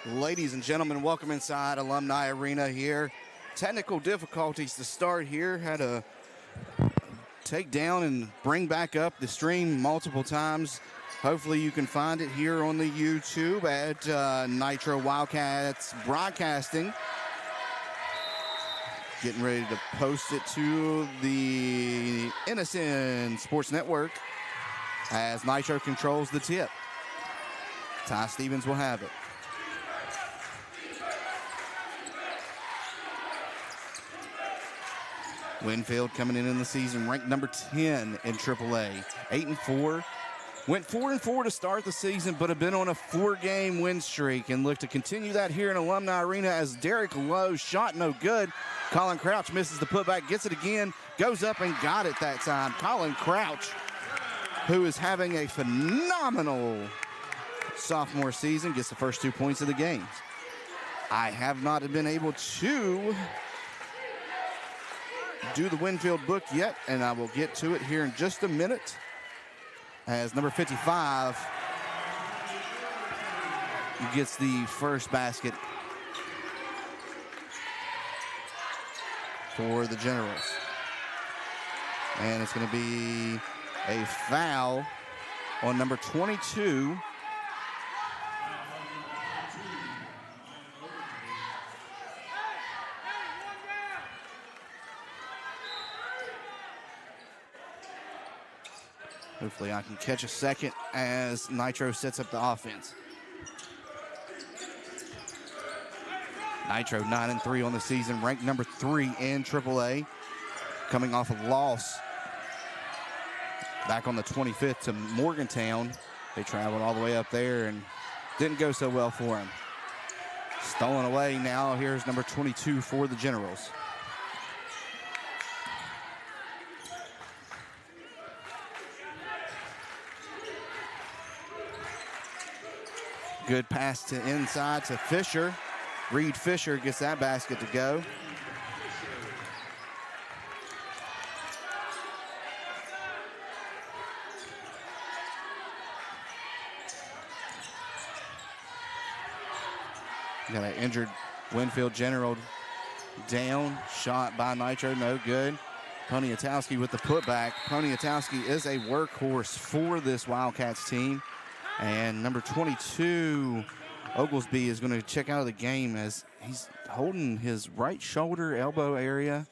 Ladies and gentlemen, welcome inside Alumni Arena here. Technical difficulties to start here. Had to take down and bring back up the stream multiple times. Hopefully you can find it here on the YouTube at Nitro Wildcats Broadcasting. Getting ready to post it to the NSN Sports Network as Nitro controls the tip. Ty Stevens will have it. Winfield coming in the season ranked number 10 in AAA, 8-4. Went 4-4 to start the season, but have been on a 4-game win streak and look to continue that here in Alumni Arena as Derek Lowe shot no good. Colin Crouch misses the putback, gets it again, goes up and got it that time. Colin Crouch, who is having a phenomenal sophomore season, gets the first 2 points of the games. I have not been able to do the Winfield book yet, and I will get to it here in just a minute as number 55 gets the first basket for the Generals. And it's going to be a foul on number 22. Hopefully I can catch a second as Nitro sets up the offense. Nitro 9-3 on the season, ranked number 3 in AAA, coming off a loss back on the 25th to Morgantown. They traveled all the way up there and didn't go so well for them. Stolen away now. Here's number 22 for the Generals. Good pass to inside to Fisher. Reed Fisher gets that basket to go. Got an injured Winfield General down. Shot by Nitro, no good. Poniatowski with the putback. Poniatowski is a workhorse for this Wildcats team. And number 22, Oglesby, is going to check out of the game as he's holding his right shoulder, elbow area.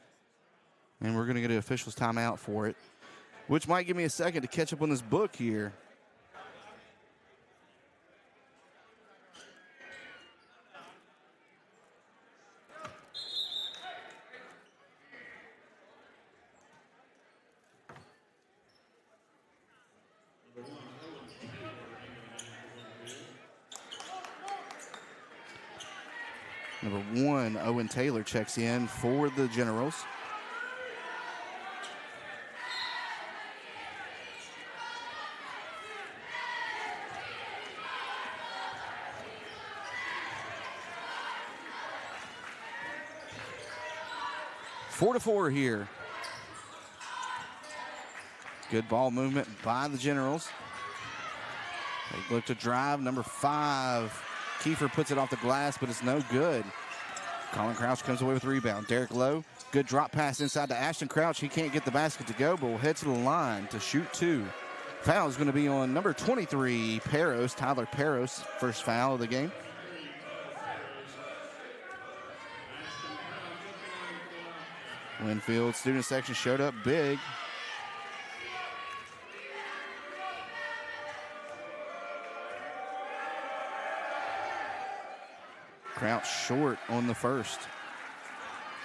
And we're going to get an official's timeout for it, which might give me a second to catch up on this book here. Number 1, Owen Taylor checks in for the Generals. Four to 4 here. Good ball movement by the Generals. They look to drive. Number 5, Kiefer puts it off the glass, but it's no good. Colin Crouch comes away with the rebound. Derek Lowe, good drop pass inside to Ashton Crouch. He can't get the basket to go, but will head to the line to shoot 2. Foul is going to be on number 23, Peros, Tyler Peros, first foul of the game. Winfield student section showed up big. Crouch short on the first.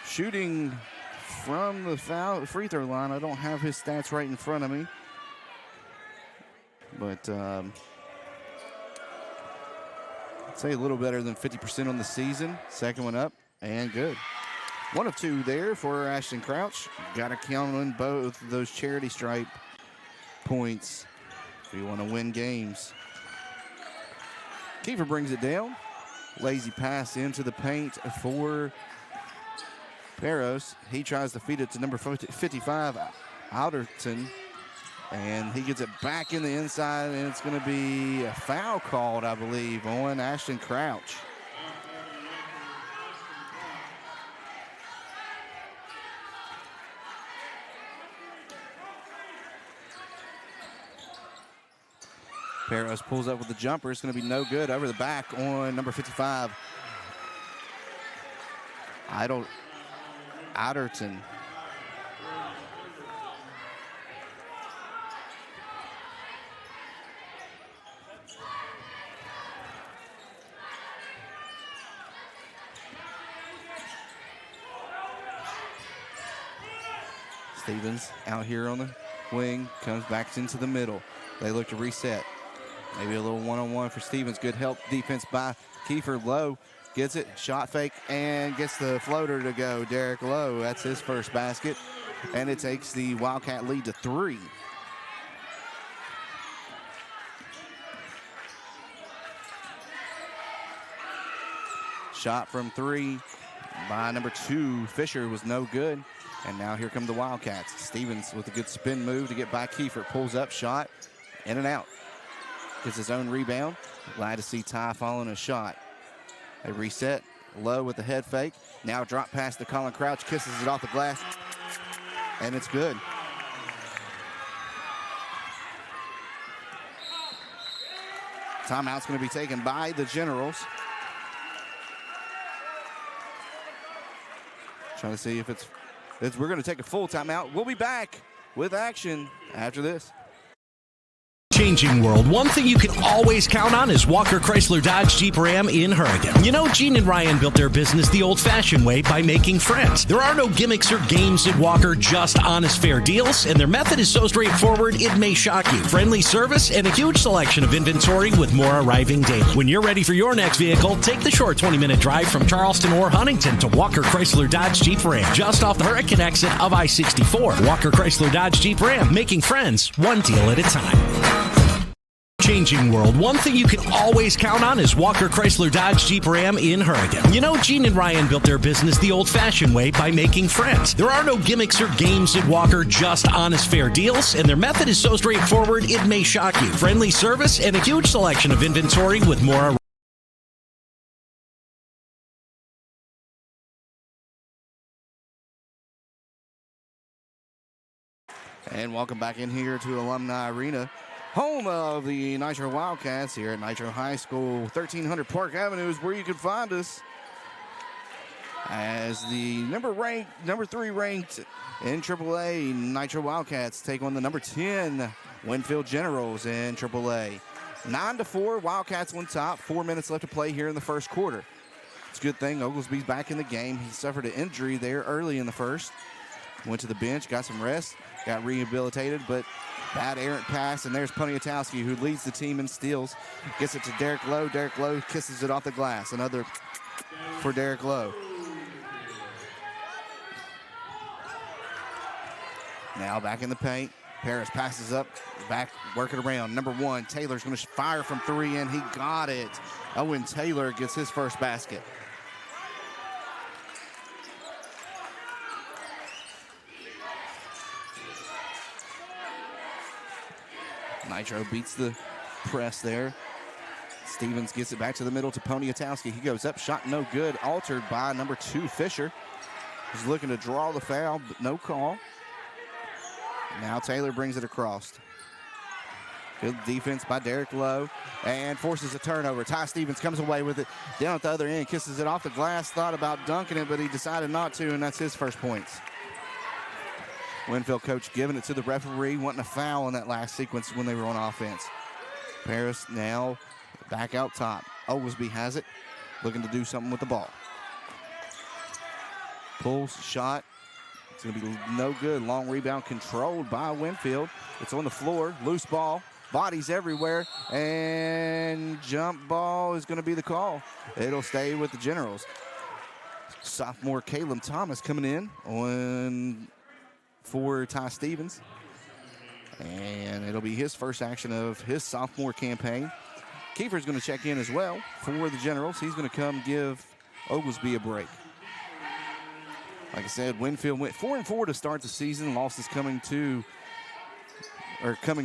Shooting from the free throw line. I don't have his stats right in front of me. But I'd say a little better than 50% on the season. Second one up and good. 1 of 2 there for Ashton Crouch. Got to count on both of those charity stripe points if you want to win games. Kiefer brings it down. Lazy pass into the paint for Peros. He tries to feed it to number 55, Alderton. And he gets it back in the inside, and it's going to be a foul called, I believe, on Ashton Crouch. Peros pulls up with the jumper. It's going to be no good. Over the back on number 55, Alderton. Stevens out here on the wing, comes back into the middle. They look to reset. Maybe a little one-on-one for Stevens. Good help defense by Kiefer. Lowe gets it, shot fake, and gets the floater to go. Derek Lowe, that's his first basket. And it takes the Wildcat lead to 3. Shot from 3 by number 2, Fisher, was no good. And now here come the Wildcats. Stevens with a good spin move to get by Kiefer. Pulls up, shot, in and out. Gets his own rebound. Glad to see Ty following a shot. They reset. Low with the head fake. Now drop pass to Colin Crouch. Kisses it off the glass. And it's good. Timeout's going to be taken by the Generals. Trying to see if we're going to take a full timeout. We'll be back with action after this. Changing world. One thing you can always count on is Walker Chrysler Dodge Jeep Ram in Hurricane. You know, Gene and Ryan built their business the old-fashioned way by making friends. There are no gimmicks or games at Walker, just honest, fair deals, and their method is so straightforward it may shock you. Friendly service and a huge selection of inventory with more arriving daily. When you're ready for your next vehicle, take the short 20-minute drive from Charleston or Huntington to Walker Chrysler Dodge Jeep Ram, just off the Hurricane exit of I-64. Walker Chrysler Dodge Jeep Ram, making friends one deal at a time. Changing world. One thing you can always count on is Walker Chrysler Dodge Jeep Ram in Hurricane. You know, Gene and Ryan built their business the old-fashioned way by making friends. There are no gimmicks or games at Walker, just honest, fair deals, and their method is so straightforward it may shock you. Friendly service and a huge selection of inventory with more. And welcome back in here to Alumni Arena, home of the Nitro Wildcats here at Nitro High School. 1300 Park Avenue is where you can find us as the number 3 ranked in AAA Nitro Wildcats take on the number 10 Winfield Generals in AAA. 9-4, Wildcats on top. 4 minutes left to play here in the first quarter. It's a good thing Oglesby's back in the game. He suffered an injury there early in the first. Went to the bench, got some rest, got rehabilitated, but bad errant pass, and there's Poniatowski, who leads the team in steals. Gets it to Derek Lowe. Derek Lowe kisses it off the glass. Another for Derek Lowe. Now back in the paint. Paris passes up, back, working around. Number 1, Taylor's going to fire from 3, and he got it. Owen Taylor gets his first basket. Nitro beats the press there. Stevens gets it back to the middle to Poniatowski. He goes up, shot no good. Altered by number 2, Fisher. He's looking to draw the foul, but no call. Now Taylor brings it across. Good defense by Derek Lowe and forces a turnover. Ty Stevens comes away with it down at the other end, kisses it off the glass, thought about dunking it, but he decided not to, and that's his first points. Winfield coach giving it to the referee, wanting a foul in that last sequence when they were on offense. Paris now back out top. Oglesby has it, looking to do something with the ball. Pulls, shot. It's going to be no good. Long rebound controlled by Winfield. It's on the floor, loose ball, bodies everywhere, and jump ball is going to be the call. It'll stay with the Generals. Sophomore Caleb Thomas coming in on for Ty Stevens. And it'll be his first action of his sophomore campaign. Kiefer's going to check in as well for the Generals. He's going to come give Oglesby a break. Like I said, Winfield went 4-4 to start the season. Losses coming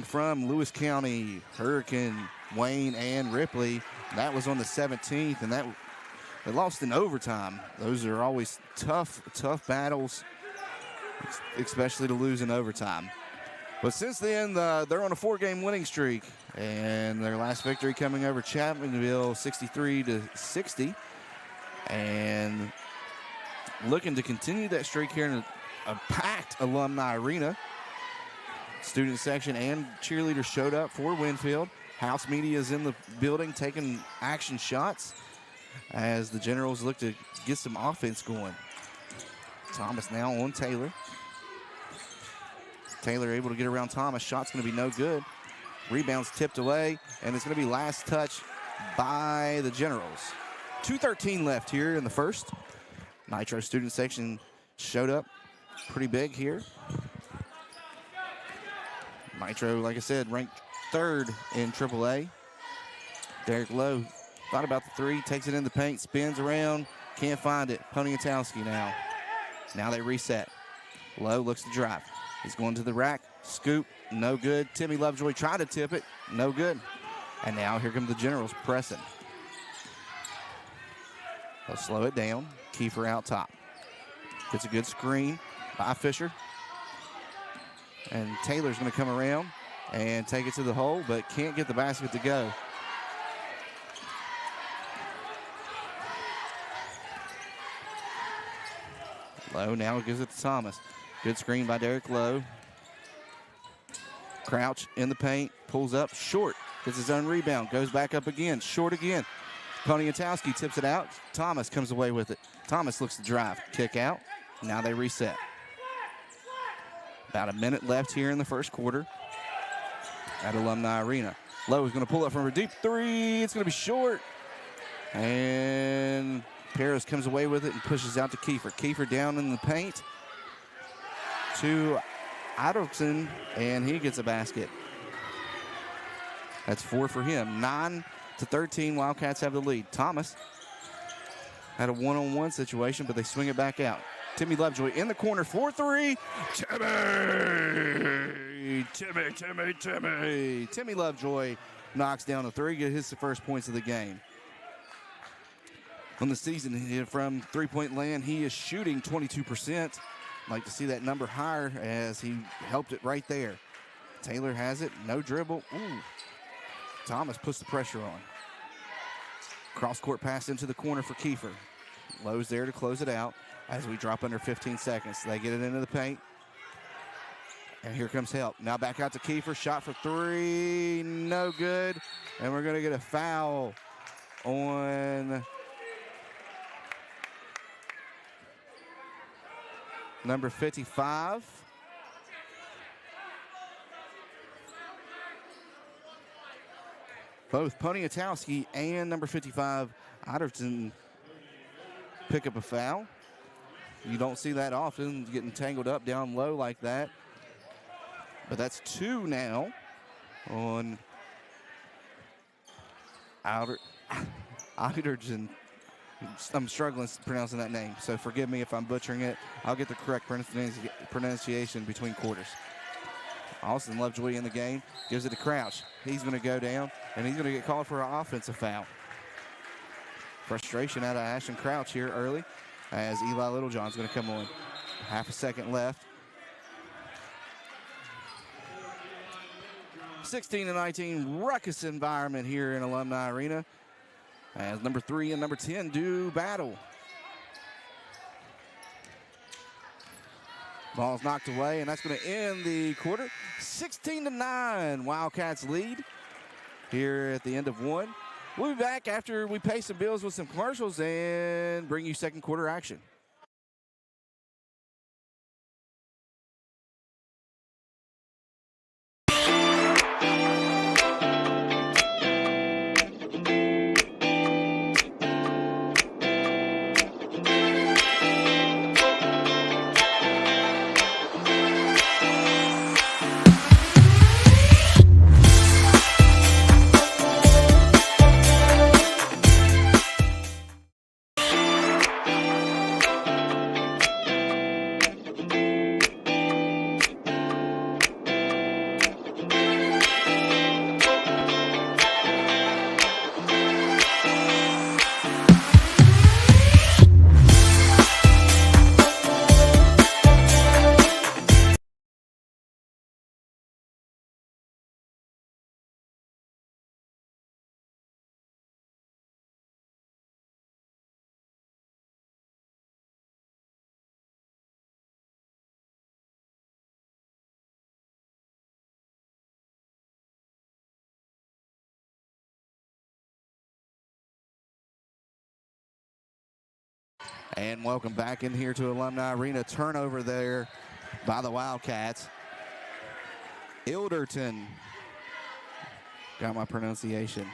from Lewis County, Hurricane, Wayne, and Ripley. That was on the 17th, and they lost in overtime. Those are always tough battles, especially to lose in overtime. But since then, they're on a 4-game winning streak, and their last victory coming over Chapmanville, 63-60, and looking to continue that streak here in a packed alumni arena. Student section and cheerleaders showed up for Winfield. House media is in the building taking action shots as the Generals look to get some offense going. Thomas now on Taylor. Taylor able to get around Thomas. Shot's going to be no good. Rebound's tipped away, and it's going to be last touch by the Generals. 2:13 left here in the first. Nitro student section showed up pretty big here. Nitro, like I said, ranked 3rd in AAA. Derek Lowe thought about the three, takes it in the paint, spins around, can't find it. Poniatowski now. Now they reset. Lowe looks to drive. He's going to the rack. Scoop, no good. Timmy Lovejoy tried to tip it, no good. And now here come the Generals pressing. They'll slow it down. Kiefer out top. Gets a good screen by Fisher. And Taylor's going to come around and take it to the hole, but can't get the basket to go. Lowe now gives it to Thomas. Good screen by Derek Lowe. Crouch in the paint, pulls up, short. Gets his own rebound, goes back up again, short again. Poniatowski tips it out. Thomas comes away with it. Thomas looks to drive, kick out. Now they reset. About a minute left here in the first quarter at Alumni Arena. Lowe is going to pull up from a deep three. It's going to be short. And Paris comes away with it and pushes out to Kiefer. Kiefer down in the paint to Idleson, and he gets a basket. That's 4 for him. 9-13, Wildcats have the lead. Thomas had a one-on-one situation, but they swing it back out. Timmy Lovejoy in the corner, 4-3. Timmy. Timmy Lovejoy knocks down a three, gets his first points of the game. On the season, from three-point land, he is shooting 22%. Like to see that number higher as he helped it right there. Taylor has it, no dribble. Ooh. Thomas puts the pressure on. Cross-court pass into the corner for Kiefer. Lowe's there to close it out as we drop under 15 seconds. They get it into the paint. And here comes help. Now back out to Kiefer. Shot for three. No good. And we're going to get a foul on number 55. Both Poniatowski and number 55, Otterton, pick up a foul. You don't see that often, getting tangled up down low like that. But that's 2 now on Otterton. I'm struggling pronouncing that name, so forgive me if I'm butchering it. I'll get the correct pronunciation between quarters. Austin Lovejoy in the game, gives it to Crouch. He's going to go down, and he's going to get called for an offensive foul. Frustration out of Ashton Crouch here early as Eli Littlejohn's going to come on. Half a second left. 16-19 ruckus environment here in Alumni Arena as number 3 and number 10 do battle. Ball's knocked away, and that's going to end the quarter. 16-9, Wildcats lead here at the end of one. We'll be back after we pay some bills with some commercials and bring you second quarter action. And welcome back in here to Alumni Arena. Turnover there by the Wildcats. Ilderton. Got my pronunciation.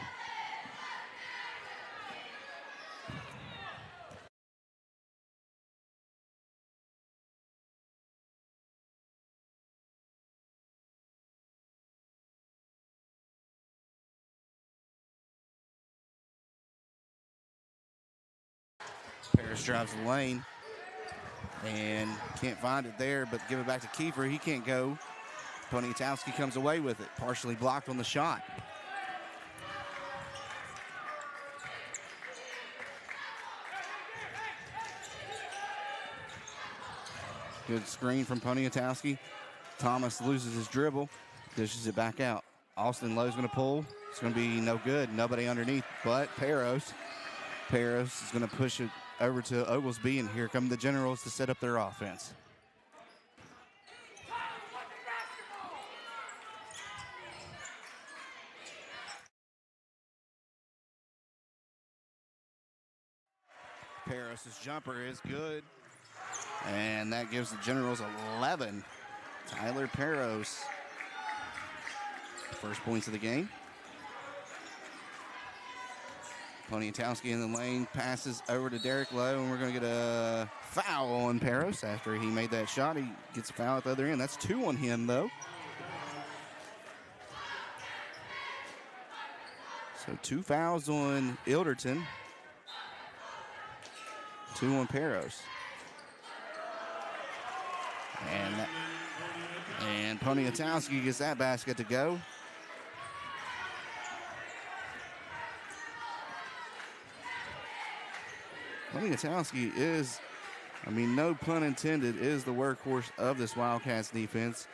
Paris drives the lane and can't find it there, but give it back to Kiefer. He can't go. Poniatowski comes away with it, partially blocked on the shot. Good screen from Poniatowski. Thomas loses his dribble, dishes it back out. Austin Lowe's going to pull. It's going to be no good. Nobody underneath but Peros. Peros is going to push it over to Oglesby, and here come the Generals to set up their offense. Peros' jumper is good, and that gives the Generals 11. Tyler Peros, first points of the game. Poniatowski in the lane, passes over to Derek Lowe, and we're going to get a foul on Peros after he made that shot. He gets a foul at the other end. That's 2 on him, though. So 2 fouls on Ilderton, 2 on Peros. And Poniatowski gets that basket to go. Poniatowski is, no pun intended, is the workhorse of this Wildcats defense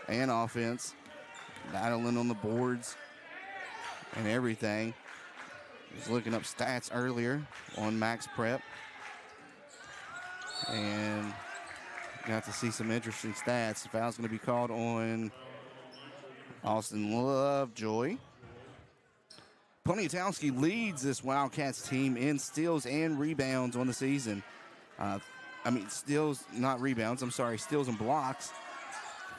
and offense. Battling on the boards and everything. Was looking up stats earlier on Max Prep and got to see some interesting stats. The foul's going to be called on Austin Lovejoy. Poniatowski leads this Wildcats team in steals and rebounds on the season. Steals, not rebounds, steals and blocks.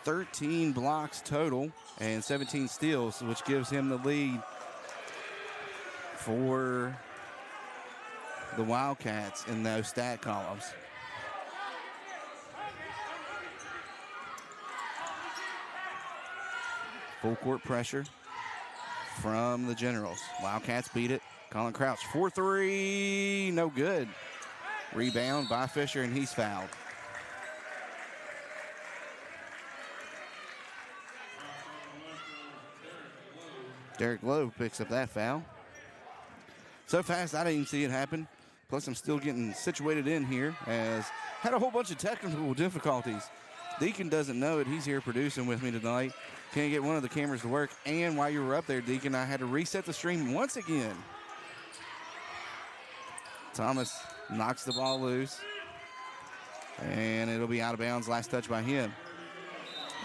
13 blocks total and 17 steals, which gives him the lead for the Wildcats in those stat columns. Full court pressure from the Generals. Wildcats beat it. Colin Crouch, 4-3, no good. Rebound by Fisher, and he's fouled. Derek Lowe picks up that foul. So fast, I didn't even see it happen. Plus, I'm still getting situated in here, as had a whole bunch of technical difficulties. Deacon doesn't know it. He's here producing with me tonight. Can't get one of the cameras to work. And while you were up there, Deacon, I had to reset the stream once again. Thomas knocks the ball loose. And it'll be out of bounds. Last touch by him.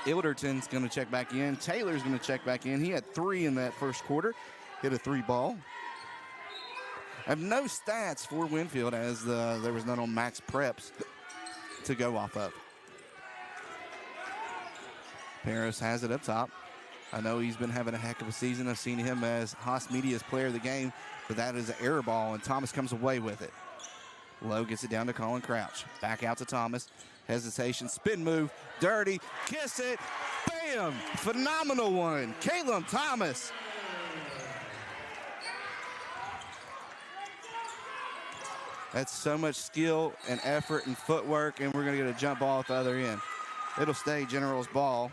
Ilderton's going to check back in. Taylor's going to check back in. He had 3 in that first quarter. Hit a 3 ball. I have no stats for Winfield as there was none on max preps to go off of. Paris has it up top. I know he's been having a heck of a season. I've seen him as Haas Media's player of the game, but that is an error ball, and Thomas comes away with it. Lowe gets it down to Colin Crouch. Back out to Thomas. Hesitation, spin move, dirty, kiss it, bam! Phenomenal one, Caleb Thomas. That's so much skill and effort and footwork, and we're going to get a jump ball at the other end. It'll stay General's ball,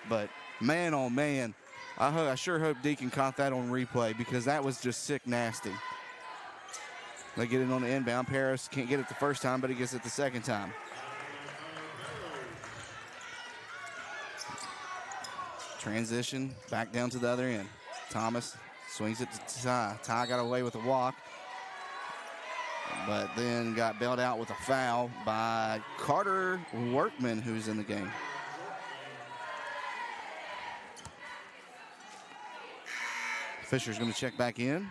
but man, oh man, I sure hope Deacon caught that on replay because that was just sick nasty. They get it on the inbound. Paris can't get it the first time, but he gets it the second time. Transition, back down to the other end. Thomas swings it to Ty. Ty got away with a walk, but then got bailed out with a foul by Carter Workman, who's in the game. Fisher's going to check back in.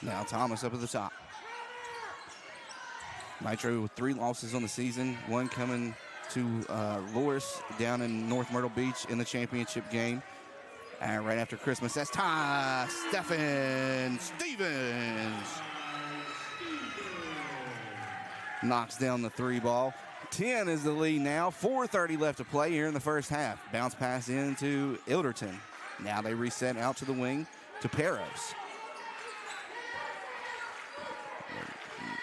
Now Thomas up at the top. Nitro with 3 losses on the season, 1 coming to Loris down in North Myrtle Beach in the championship game. And right after Christmas, that's Stephen Stevens. Knocks down the 3 ball. 10 is the lead now. 4:30 left to play here in the first half. Bounce pass into Ilderton. Now they reset out to the wing to Peros.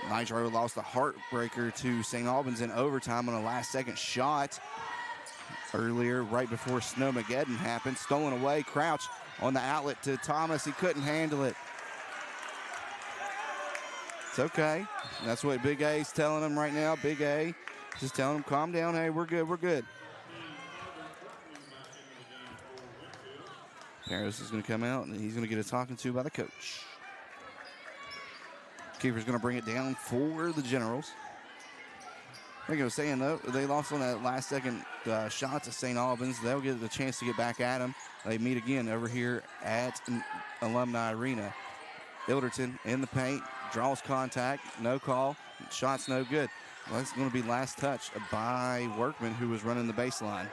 Nitro lost the heartbreaker to St. Albans in overtime on a last-second shot earlier, right before Snowmageddon happened. Stolen away. Crouch on the outlet to Thomas. He couldn't handle it. It's okay. That's what Big A's telling him right now. Big A just telling him, calm down. Hey, we're good. We're good. Paris is going to come out, and he's going to get a talking to by the coach. Keeper's going to bring it down for the Generals. Like I was saying, though, they lost on that last-second shot to St. Albans. They'll get the chance to get back at them. They meet again over here at Alumni Arena. Ilderton in the paint, draws contact, no call, shot's no good. Well, that's going to be last touch by Workman, who was running the baseline.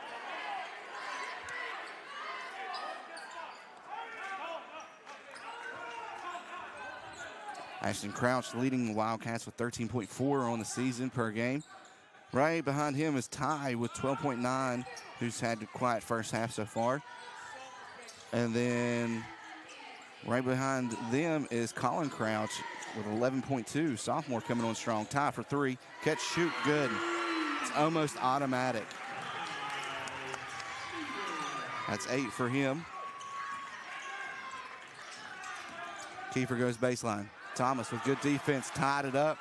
Ashton Crouch leading the Wildcats with 13.4 on the season per game. Right behind him is Ty with 12.9, who's had a quiet first half so far. And then right behind them is Colin Crouch with 11.2, sophomore coming on strong. Ty for 3, catch, shoot, good. It's almost automatic. That's 8 for him. Kiefer goes baseline. Thomas with good defense, tied it up.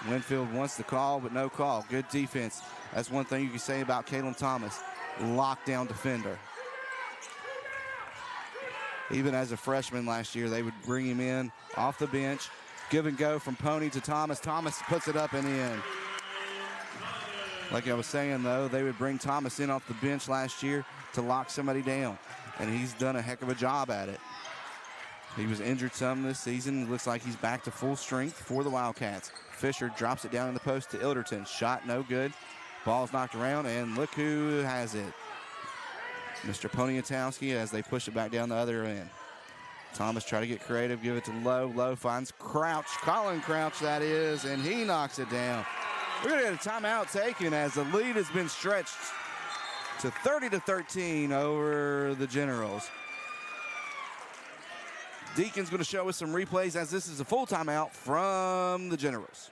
Winfield wants the call, but no call. Good defense. That's one thing you can say about Caleb Thomas. Lockdown defender. Even as a freshman last year, they would bring him in off the bench, give and go from Pony to Thomas. Thomas puts it up and in. Like I was saying, though, they would bring Thomas in off the bench last year to lock somebody down, and he's done a heck of a job at it. He was injured some this season. It looks like he's back to full strength for the Wildcats. Fisher drops it down in the post to Ilderton. Shot no good. Ball's knocked around, and look who has it. Mr. Poniatowski as they push it back down the other end. Thomas try to get creative, give it to Lowe. Lowe finds Crouch, Colin Crouch that is, and he knocks it down. We're going to get a timeout taken as the lead has been stretched to 30-13 over the Generals. Deacon's going to show us some replays as this is a full timeout from the Generals.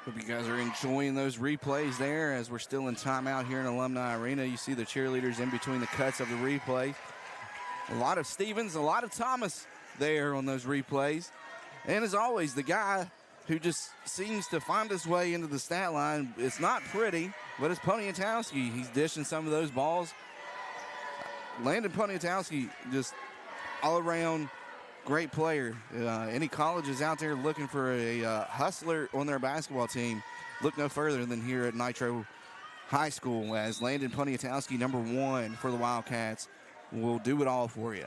Hope you guys are enjoying those replays there as we're still in timeout here in Alumni Arena. You see the cheerleaders in between the cuts of the replay. A lot of Stevens, a lot of Thomas there on those replays. And as always, the guy who just seems to find his way into the stat line, it's not pretty, but it's Poniatowski. He's dishing some of those balls. Landon Poniatowski, just all around great player. Any colleges out there looking for a hustler on their basketball team, look no further than here at Nitro High School, as Landon Poniatowski, number 1 for the Wildcats, will do it all for you.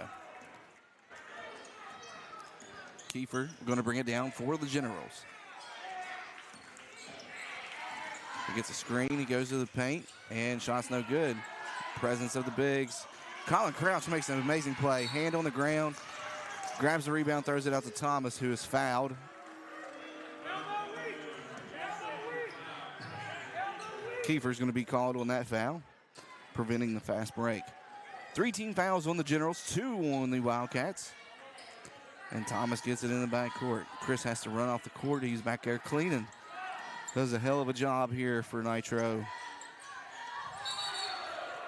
Kiefer going to bring it down for the Generals. He gets a screen, he goes to the paint, and shot's no good. Presence of the bigs. Colin Crouch makes an amazing play. Hand on the ground, grabs the rebound, throws it out to Thomas, who is fouled. Kiefer's going to be called on that foul, preventing the fast break. 3 team fouls on the Generals, 2 on the Wildcats. And Thomas gets it in the backcourt. Chris has to run off the court. He's back there cleaning. Does a hell of a job here for Nitro.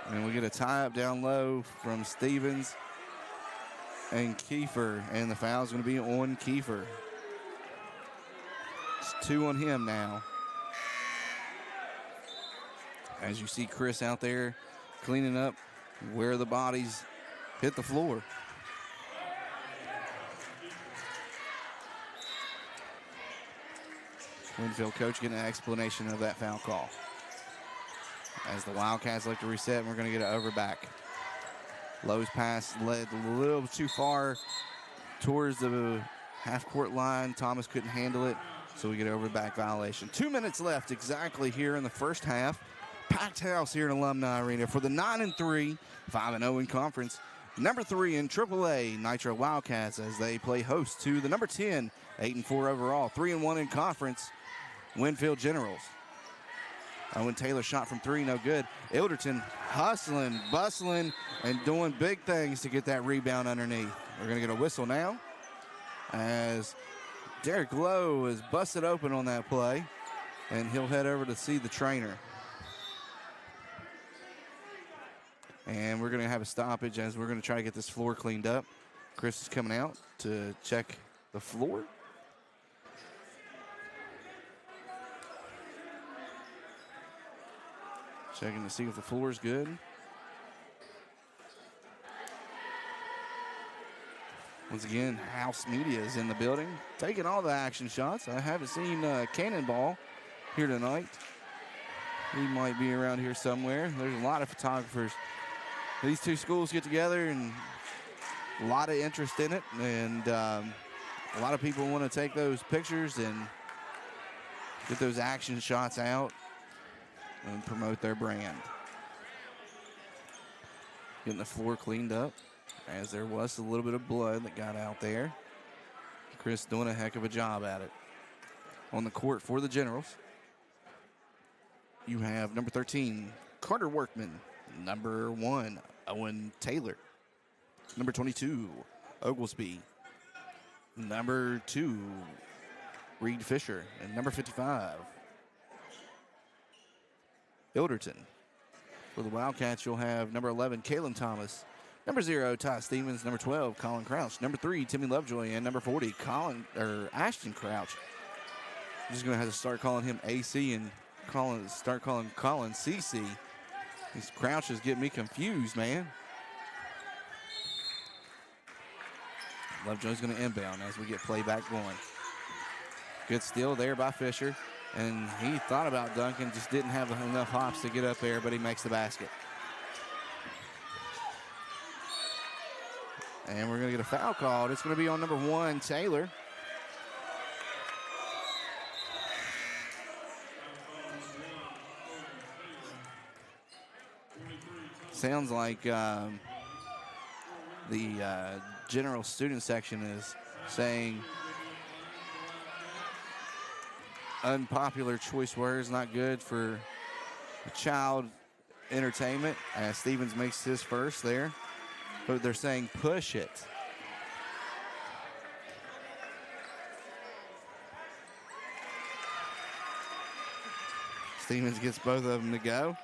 And we get a tie-up down low from Stevens and Kiefer. And the foul's going to be on Kiefer. It's 2 on him now. As you see Chris out there cleaning up where the bodies hit the floor. Winfield coach getting an explanation of that foul call. As the Wildcats look to reset, and we're going to get it over back. Lowe's pass led a little too far towards the half-court line. Thomas couldn't handle it, so we get over back violation. 2 minutes left exactly here in the first half. Packed house here in Alumni Arena for the 9-3, 5-0 in conference. Number 3 in AAA, Nitro Wildcats, as they play host to the number 10, 8-4 overall, 3-1 in conference, Winfield Generals. Owen Taylor shot from 3, no good. Ilderton hustling, bustling, and doing big things to get that rebound underneath. We're going to get a whistle now as Derek Lowe is busted open on that play, and he'll head over to see the trainer. And we're going to have a stoppage as we're going to try to get this floor cleaned up. Chris is coming out to check the floor. Checking to see if the floor is good. Once again, House Media is in the building, taking all the action shots. I haven't seen Cannonball here tonight. He might be around here somewhere. There's a lot of photographers. These two schools get together and a lot of interest in it. And a lot of people want to take those pictures and get those action shots out and promote their brand. Getting the floor cleaned up, as there was a little bit of blood that got out there. Chris doing a heck of a job at it. On the court for the Generals, you have number 13, Carter Workman. Number 1, Owen Taylor. Number 22, Oglesby. Number 2, Reed Fisher. And number 55, Ilderton. For the Wildcats, you'll have number 11, Kalen Thomas. Number 0, Ty Stevens. Number 12, Colin Crouch. Number 3, Timmy Lovejoy. And number 40, Ashton Crouch. I'm just going to have to start calling him AC and start calling Colin CC. These Crouches get me confused, man. Lovejoy's going to inbound as we get playback going. Good steal there by Fisher. And he thought about dunking, just didn't have enough hops to get up there, but he makes the basket. And we're going to get a foul called. It's going to be on number 1, Taylor. Sounds like the general student section is saying unpopular choice words, not good for child entertainment. As Stevens makes his first there, but they're saying push it. Stevens gets both of them to go.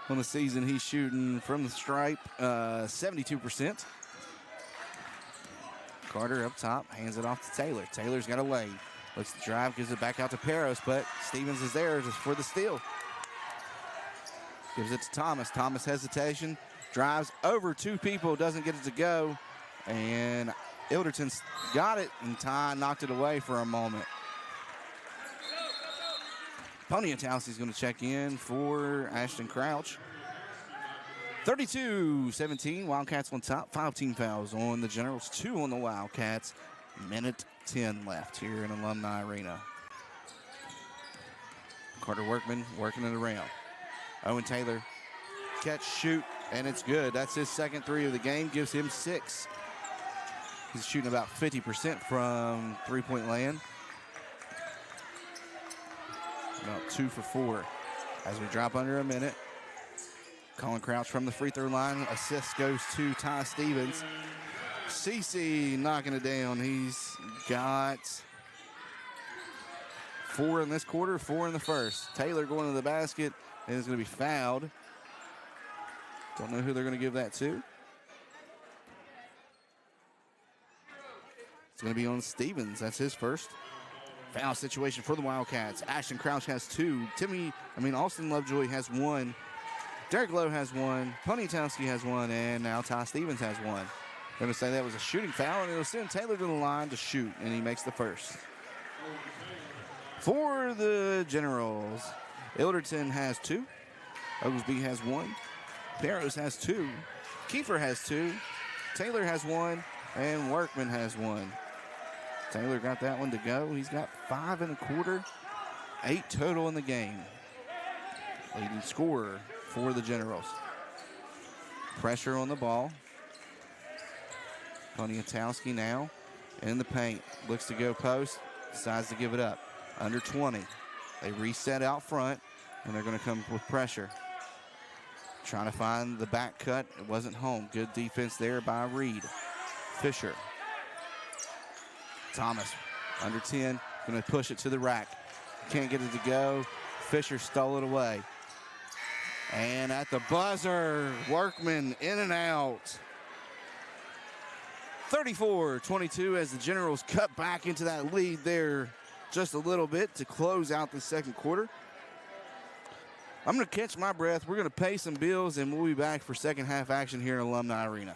On the season, he's shooting from the stripe 72%. Carter up top, hands it off to Taylor. Taylor's got a lane. Looks to drive, gives it back out to Peros, but Stevens is there just for the steal. Gives it to Thomas. Thomas hesitation, drives over two people, doesn't get it to go. And Ilderton's got it, and Ty knocked it away for a moment. Poniatowski's going to check in for Ashton Crouch. 32-17, Wildcats on top. 5 team fouls on the Generals, 2 on the Wildcats. Minute 10 left here in Alumni Arena. Carter Workman working it around. Owen Taylor, catch, shoot, and it's good. That's his second 3 of the game, gives him 6. He's shooting about 50% from three-point land. About 2 for 4 as we drop under a minute. Colin Crouch from the free throw line. Assist goes to Ty Stevens. CC knocking it down. He's got 4 in this quarter, 4 in the first. Taylor going to the basket and is going to be fouled. Don't know who they're going to give that to. It's going to be on Stevens. That's his first. Foul situation for the Wildcats. Ashton Crouch has 2. Austin Lovejoy has 1. Derek Lowe has 1. Poniatowski has 1. And now Ty Stevens has 1. They're going to say that was a shooting foul, and it'll send Taylor to the line to shoot, and he makes the first. For the Generals, Ilderton has 2. Oglesby has 1. Peros has 2. Kiefer has 2. Taylor has 1. And Workman has 1. Taylor got that one to go. He's got 5 1/4, 8 total in the game. Leading scorer for the Generals. Pressure on the ball. Poniatowski now in the paint. Looks to go post. Decides to give it up. Under 20. They reset out front, and they're going to come with pressure. Trying to find the back cut. It wasn't home. Good defense there by Reed. Fisher. Thomas, under 10, going to push it to the rack. Can't get it to go. Fisher stole it away. And at the buzzer, Workman in and out. 34-22 as the Generals cut back into that lead there just a little bit to close out the second quarter. I'm going to catch my breath. We're going to pay some bills, and we'll be back for second half action here in Alumni Arena.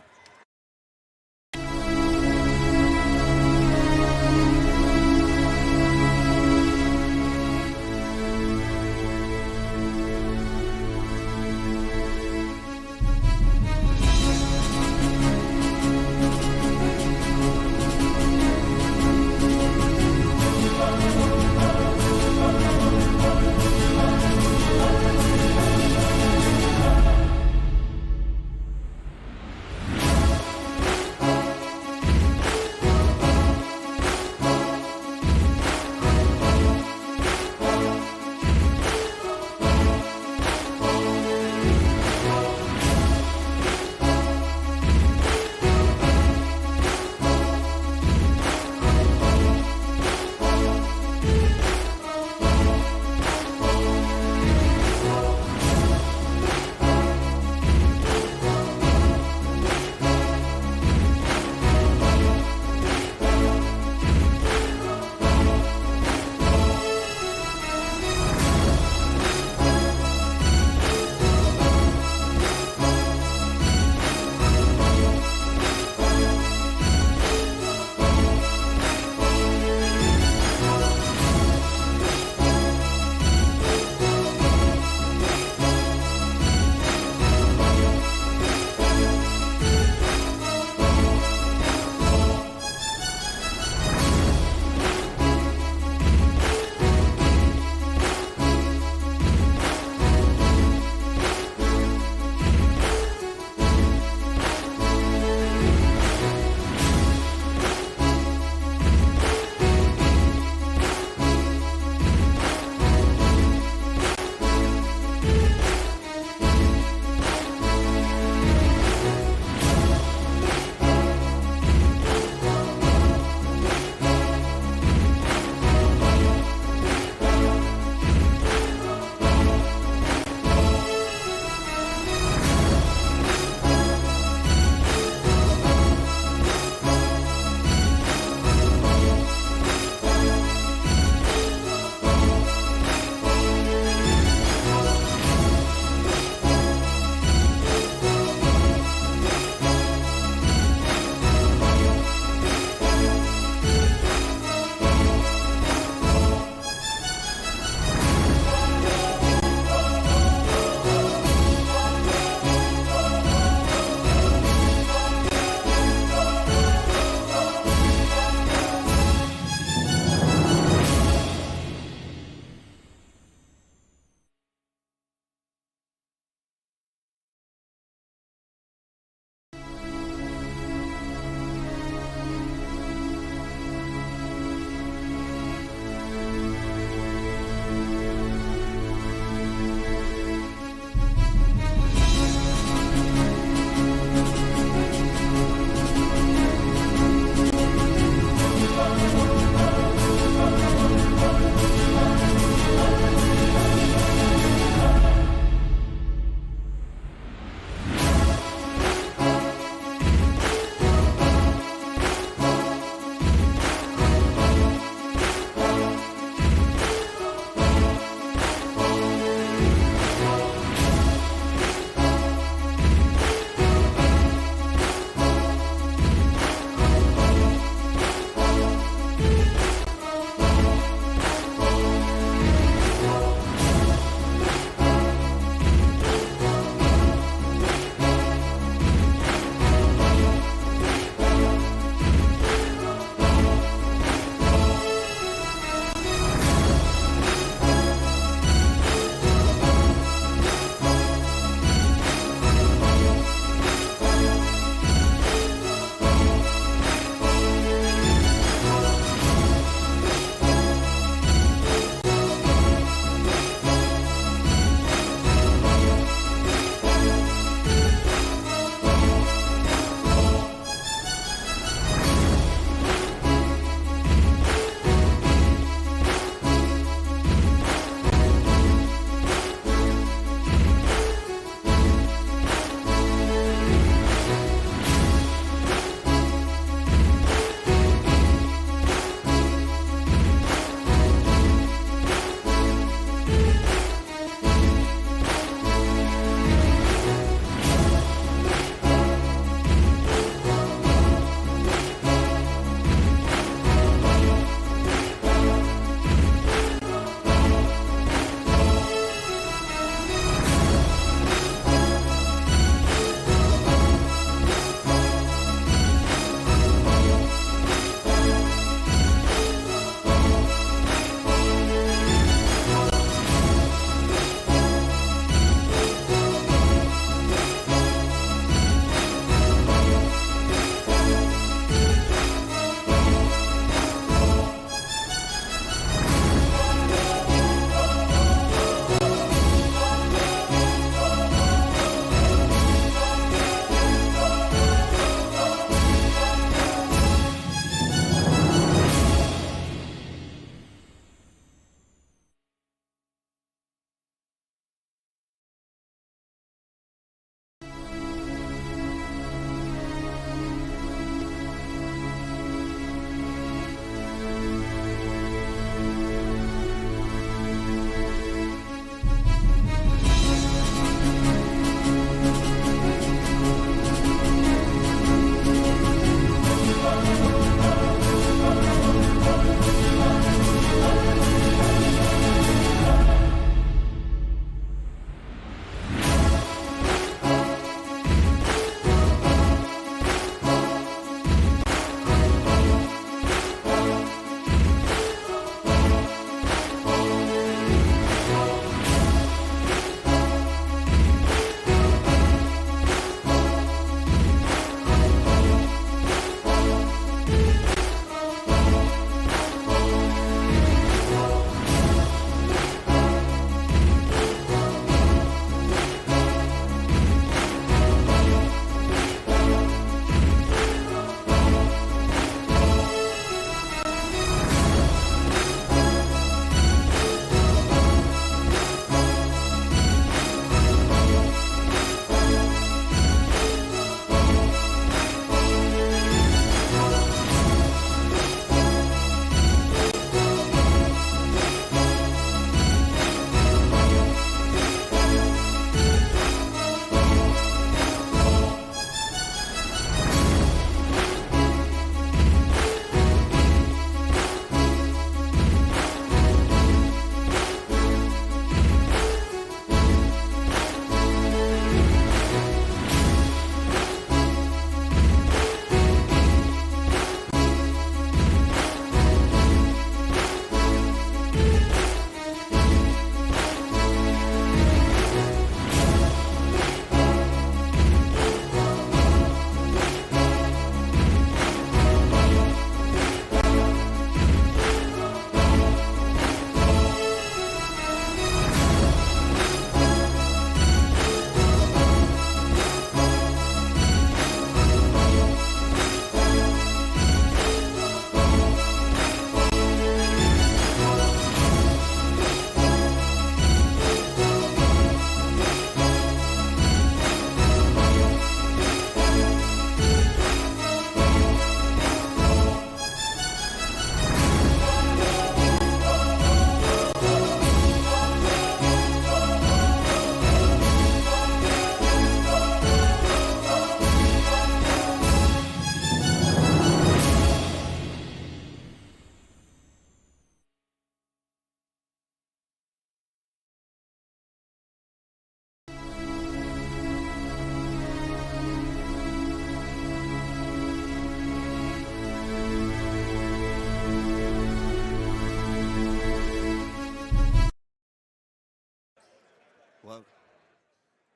Well,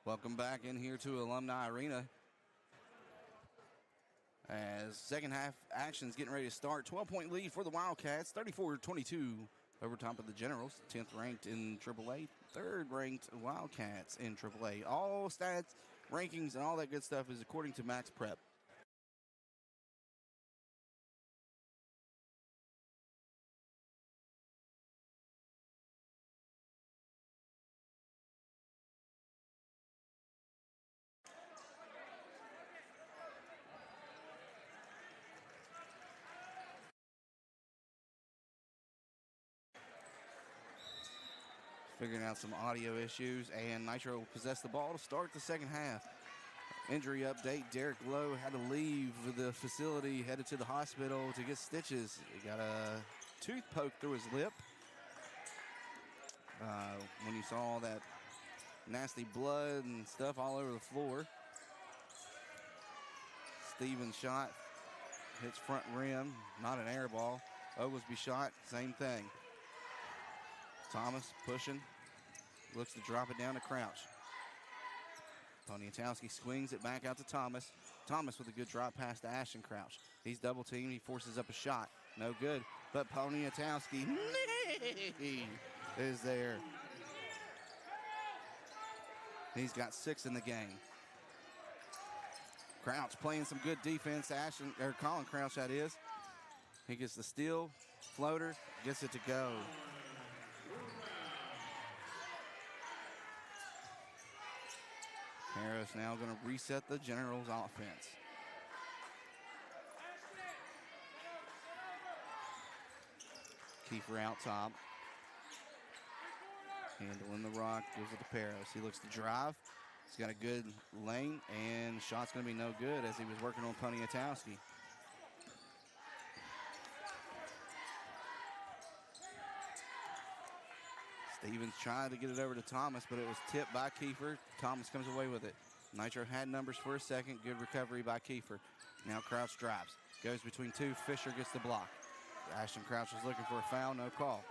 welcome back in here to Alumni Arena. As second half action's getting ready to start. 12-point lead for the Wildcats, 34-22 over top of the Generals, 10th ranked in AAA, 3rd ranked Wildcats in AAA. All stats, rankings, and all that good stuff is according to Max Prep. Figuring out some audio issues, and Nitro possessed the ball to start the second half. Injury update, Derek Lowe had to leave the facility, headed to the hospital to get stitches. He got a tooth poked through his lip. When you saw all that nasty blood and stuff all over the floor. Stevens shot, hits front rim, not an air ball. Oglesby shot, same thing. Thomas pushing, looks to drop it down to Crouch. Poniatowski swings it back out to Thomas. Thomas with a good drop pass to Ashton Crouch. He's double teamed, he forces up a shot. No good, but Poniatowski is there. He's got 6 in the game. Crouch playing some good defense. Colin Crouch, that is. He gets the steal, floater, gets it to go. Harris now going to reset the Generals offense. Kiefer out top. Handling the rock, gives it to Peros. He looks to drive. He's got a good lane, and shot's going to be no good as he was working on Poniatowski. Stevens tried to get it over to Thomas, but it was tipped by Kiefer. Thomas comes away with it. Nitro had numbers for a second. Good recovery by Kiefer. Now Crouch drives. Goes between 2. Fisher gets the block. Ashton Crouch was looking for a foul. No call.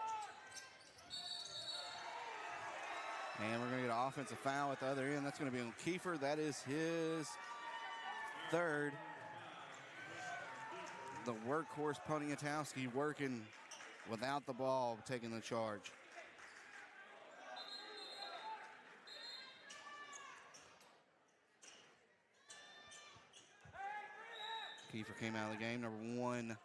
And we're going to get an offensive foul at the other end. That's going to be on Kiefer. That is his 3rd. The workhorse Poniatowski working without the ball, taking the charge. Kiefer came out of the game. Number 1,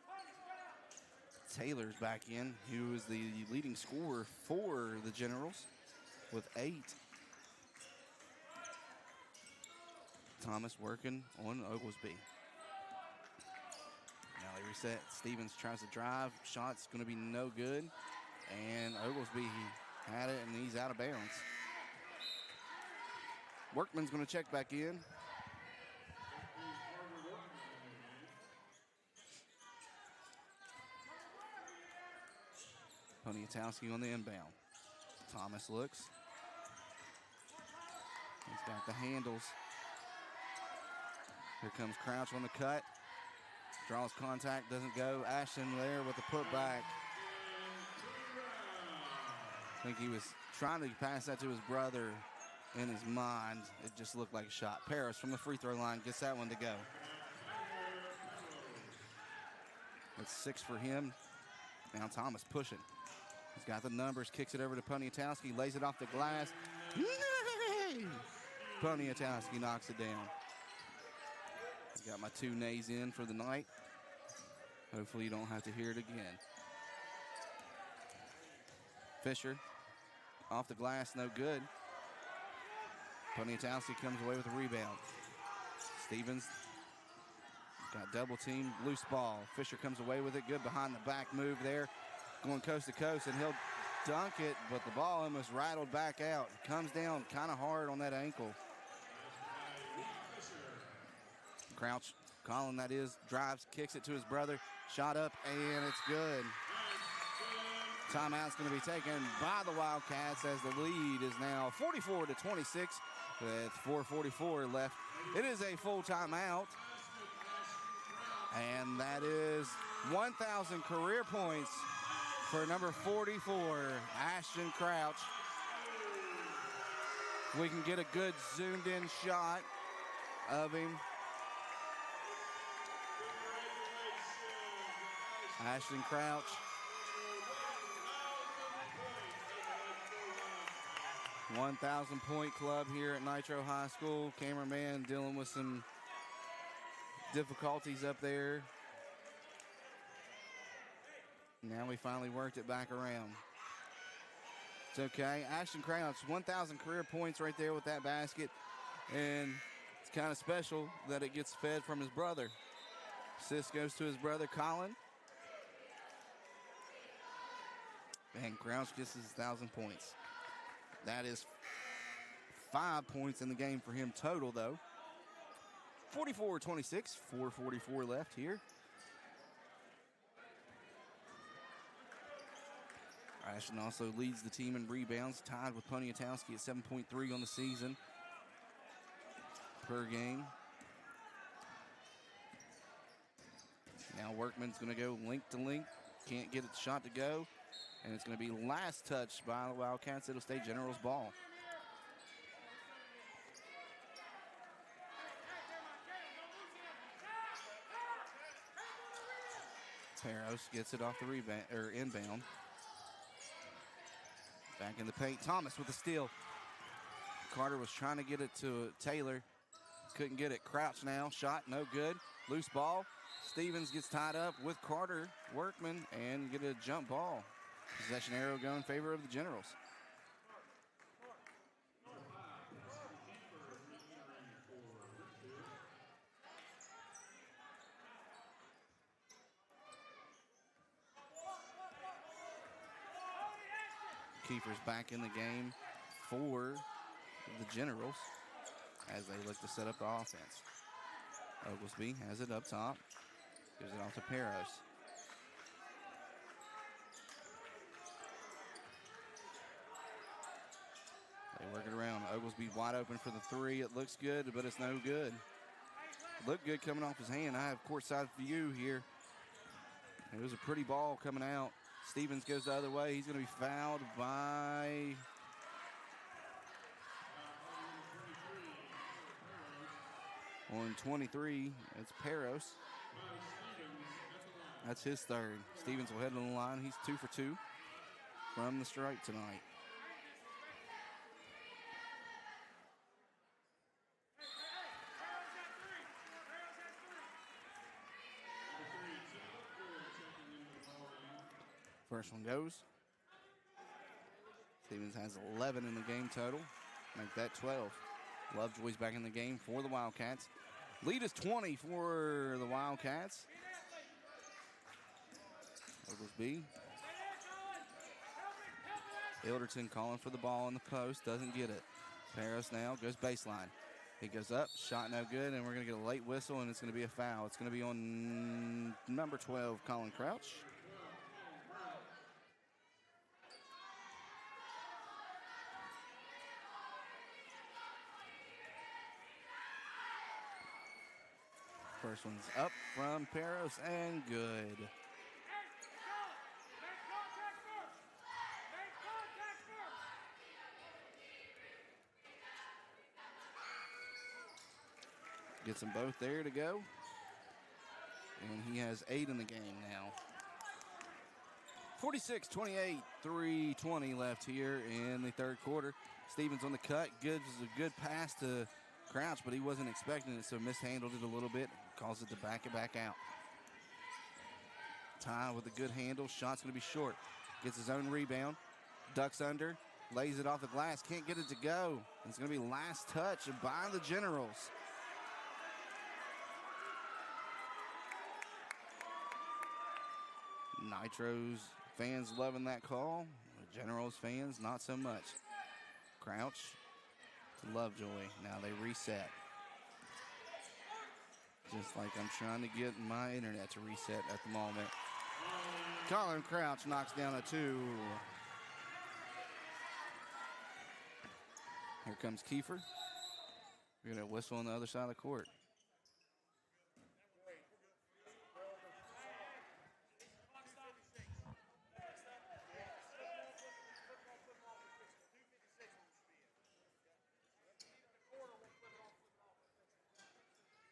Taylor's back in. He was the leading scorer for the Generals with 8. Thomas working on Oglesby. Now they reset. Stevens tries to drive. Shot's going to be no good. And Oglesby, he had it, and he's out of bounds. Workman's going to check back in. Poniatowski on the inbound. Thomas looks. He's got the handles. Here comes Crouch on the cut. Draws contact, doesn't go. Ashton there with the putback. I think he was trying to pass that to his brother in his mind. It just looked like a shot. Paris from the free throw line gets that one to go. That's 6 for him. Now Thomas pushing. He's got the numbers, kicks it over to Poniatowski, lays it off the glass. Poniatowski knocks it down. I got my 2 nays in for the night. Hopefully you don't have to hear it again. Fisher off the glass, no good. Poniatowski comes away with a rebound. Stevens got double teamed, loose ball. Fisher comes away with it, good behind the back move there. Going coast to coast, and he'll dunk it, but the ball almost rattled back out. Comes down kind of hard on that ankle. Crouch, Colin that is, drives, kicks it to his brother. Shot up, and it's good. Timeout's going to be taken by the Wildcats as the lead is now 44-26 with 4:44 left. It is a full timeout, and that is 1,000 career points for number 44, Ashton Crouch. We can get a good zoomed-in shot of him. Ashton Crouch. $1,000-point club here at Nitro High School. Cameraman dealing with some difficulties up there. Now we finally worked it back around. It's okay. Ashton Crouch, 1,000 career points right there with that basket. And it's kind of special that it gets fed from his brother. Assist goes to his brother, Colin. And Crouch gets his 1,000 points. That is 5 points in the game for him total, though. 44-26, 4:44 left here. Ashton also leads the team in rebounds, tied with Poniatowski at 7.3 on the season per game. Now Workman's going to go link to link. Can't get it shot to go. And it's going to be last touch by the Wildcats. It'll stay General's ball. Peros gets it off the rebound or inbound. Back in the paint. Thomas with the steal. Carter was trying to get it to Taylor. Couldn't get it. Crouch now. Shot no good. Loose ball. Stevens gets tied up with Carter, Workman, and get a jump ball. Possession arrow going in favor of the Generals. Kiefer's back in the game for the Generals as they look to set up the offense. Oglesby has it up top. Gives it off to Peros. They work it around. Oglesby wide open for the three. It looks good, but it's no good. Looked good coming off his hand. I have courtside view here. It was a pretty ball coming out. Stevens goes the other way. He's going to be fouled by on 23. It's Peros. That's his third. Stevens will head to the line. He's 2 for 2 from the stripe tonight. First one goes. Stevens has 11 in the game total. Make that 12. Lovejoy's back in the game for the Wildcats. Lead is 20 for the Wildcats. Oglesby. Ilderton calling for the ball in the post. Doesn't get it. Peros now goes baseline. He goes up. Shot no good. And we're going to get a late whistle, and it's going to be a foul. It's going to be on number 12, Colin Crouch. First one's up from Peros and good. Gets them both there to go. And he has 8 in the game now. 46-28, 3:20 left here in the third quarter. Stevens on the cut. Gives a good pass to Crouch, but he wasn't expecting it, so mishandled it a little bit. Calls it to back it back out. Ty with a good handle. Shot's going to be short. Gets his own rebound. Ducks under. Lays it off the glass. Can't get it to go. It's going to be last touch by the Generals. Nitro's fans loving that call. The Generals fans, not so much. Crouch to Lovejoy. Now they reset. Just like I'm trying to get my internet to reset at the moment. Colin Crouch knocks down a 2. Here comes Kiefer. We're going to whistle on the other side of the court.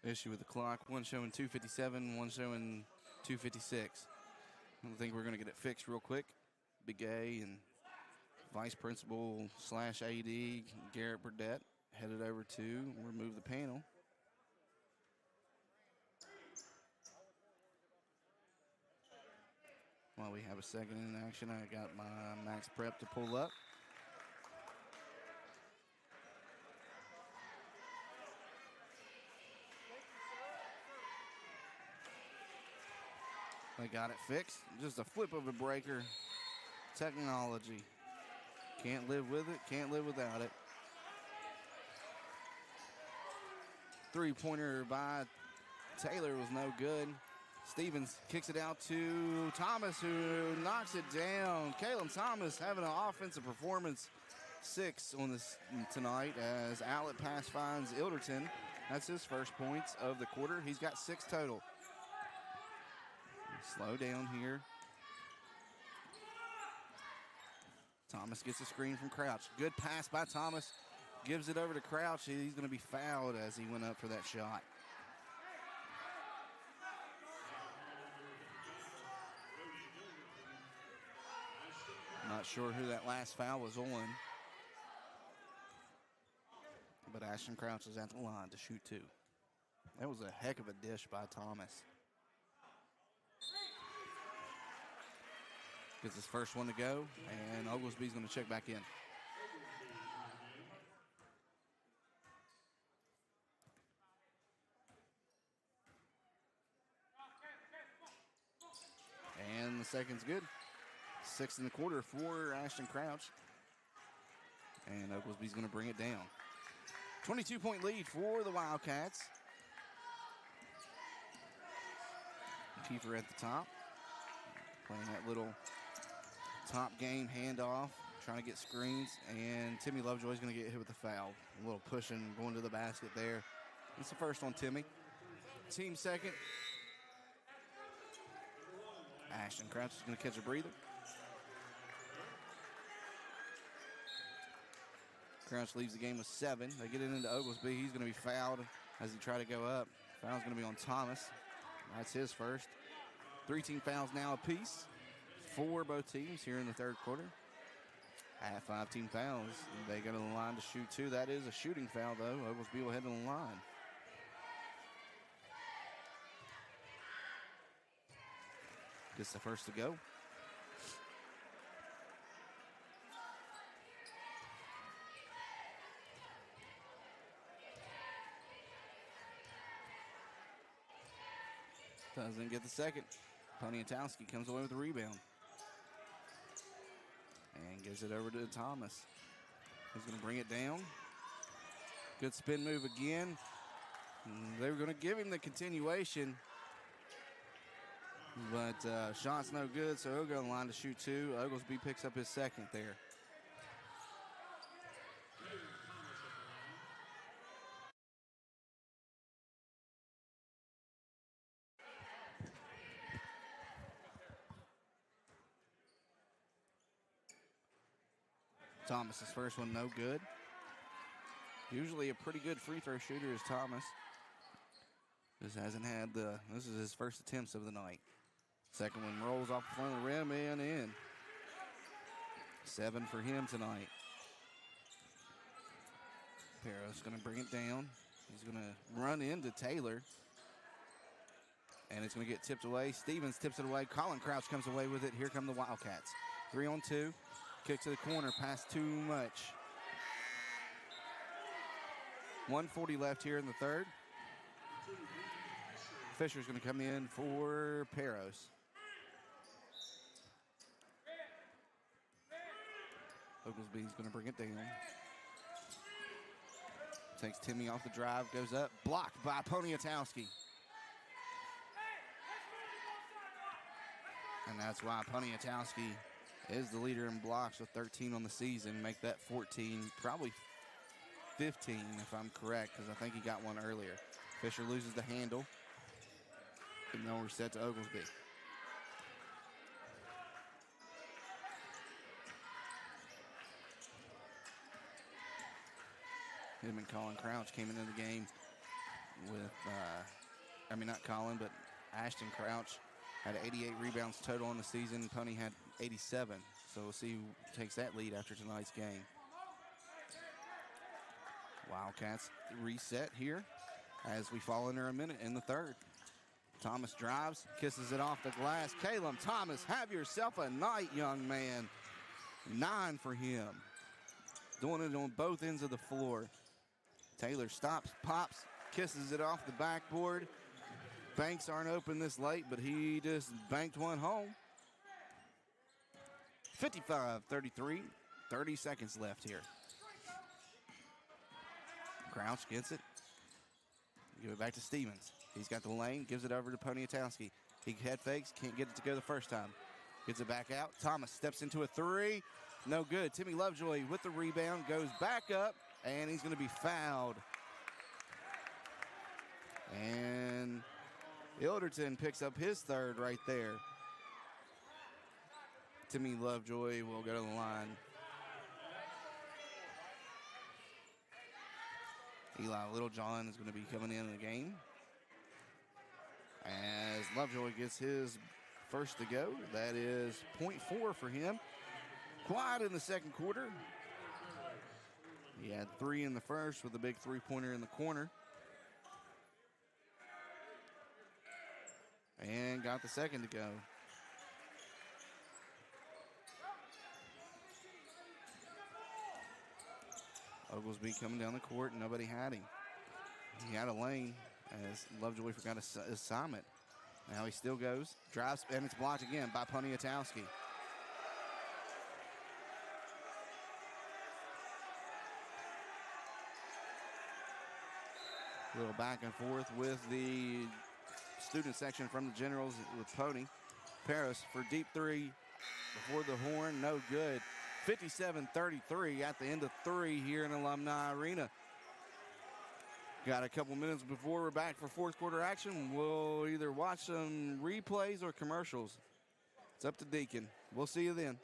issue with the clock. One showing 2:57, one showing 2:56. I think we're going to get it fixed real quick. Big A and Vice Principal / AD Garrett Burdett headed over to remove the panel. While we have a second in action, I got my Max Prep to pull up. They got it fixed. Just a flip of a breaker. Technology. Can't live with it, can't live without it. Three-pointer by Taylor was no good. Stevens kicks it out to Thomas, who knocks it down. Kalen Thomas having an offensive performance, 6 on this tonight as outlet pass finds Ilderton. That's his first points of the quarter. He's got 6 total. Slow down here. Thomas gets a screen from Crouch. Good pass by Thomas. Gives it over to Crouch. He's going to be fouled as he went up for that shot. Not sure who that last foul was on. But Ashton Crouch is at the line to shoot 2. That was a heck of a dish by Thomas. Gets his first one to go, and Oglesby's going to check back in. And the second's good. 6 in the quarter for Ashton Crouch. And Oglesby's going to bring it down. 22-point lead for the Wildcats. Kiefer at the top. Playing that little top game handoff, trying to get screens, and Timmy Lovejoy's going to get hit with a foul. A little pushing, going to the basket there. It's the first on Timmy. Team second. Ashton Crouch is going to catch a breather. Crouch leaves the game with 7. They get it into Oglesby. He's going to be fouled as he tries to go up. Foul's going to be on Thomas. That's his first. 3 team fouls now apiece for both teams here in the third quarter. At 5 team fouls, they go to the line to shoot 2. That is a shooting foul, though. Oglesby will head to the line. Gets the first to go. Doesn't get the second. Poniatowski comes away with the rebound. And gives it over to Thomas. He's going to bring it down. Good spin move again. They were going to give him the continuation. But shot's no good, so he'll go on the line to shoot 2. Oglesby picks up his second there. Thomas's first one no good. Usually a pretty good free throw shooter is Thomas. This is his first attempts of the night. Second one rolls off the front of the rim and in. 7 for him tonight. Perro's going to bring it down. He's going to run into Taylor. And it's going to get tipped away. Stevens tips it away. Colin Crouch comes away with it. Here come the Wildcats. 3-on-2. Kick to the corner. Pass too much. 1:40 left here in the third. Fisher's going to come in for Perros. Oglesby's going to bring it down. Takes Timmy off the drive, goes up, blocked by Poniatowski. And that's why Poniatowski is the leader in blocks with 13 on the season. Make that 14, probably 15 if I'm correct, because I think he got one earlier. Fisher loses the handle. And now we're set to Oglesby. Him and Colin Crouch came into the game with, not Colin, but Ashton Crouch had 88 rebounds total in the season. Pony had 87. So we'll see who takes that lead after tonight's game. Wildcats reset here as we fall under a minute in the third. Thomas drives, kisses it off the glass. Caleb Thomas, have yourself a night, young man. 9 for him. Doing it on both ends of the floor. Taylor stops, pops, kisses it off the backboard. Banks aren't open this late, but he just banked one home. 55-33, 30 seconds left here. Crouch gets it. Give it back to Stevens. He's got the lane, gives it over to Poniatowski. He head fakes, can't get it to go the first time. Gets it back out. Thomas steps into a three. No good. Timmy Lovejoy with the rebound, goes back up, and he's going to be fouled. And Ilderton picks up his third right there. Timmy Lovejoy will go to the line. Eli Littlejohn is going to be coming in the game as Lovejoy gets his first to go. That is .4 for him. Quiet in the second quarter. He had 3 in the first with a big three-pointer in the corner. And got the second to go. Oglesby coming down the court, and nobody had him. He had a lane as Lovejoy forgot his assignment. Now he still goes, drives, and it's blocked again by Poniatowski. Little back and forth with the student section from the Generals with Pony. Paris for deep three before the horn, no good. 57-33 at the end of 3 here in Alumni Arena. Got a couple minutes before we're back for fourth quarter action. We'll either watch some replays or commercials. It's up to Deacon. We'll see you then.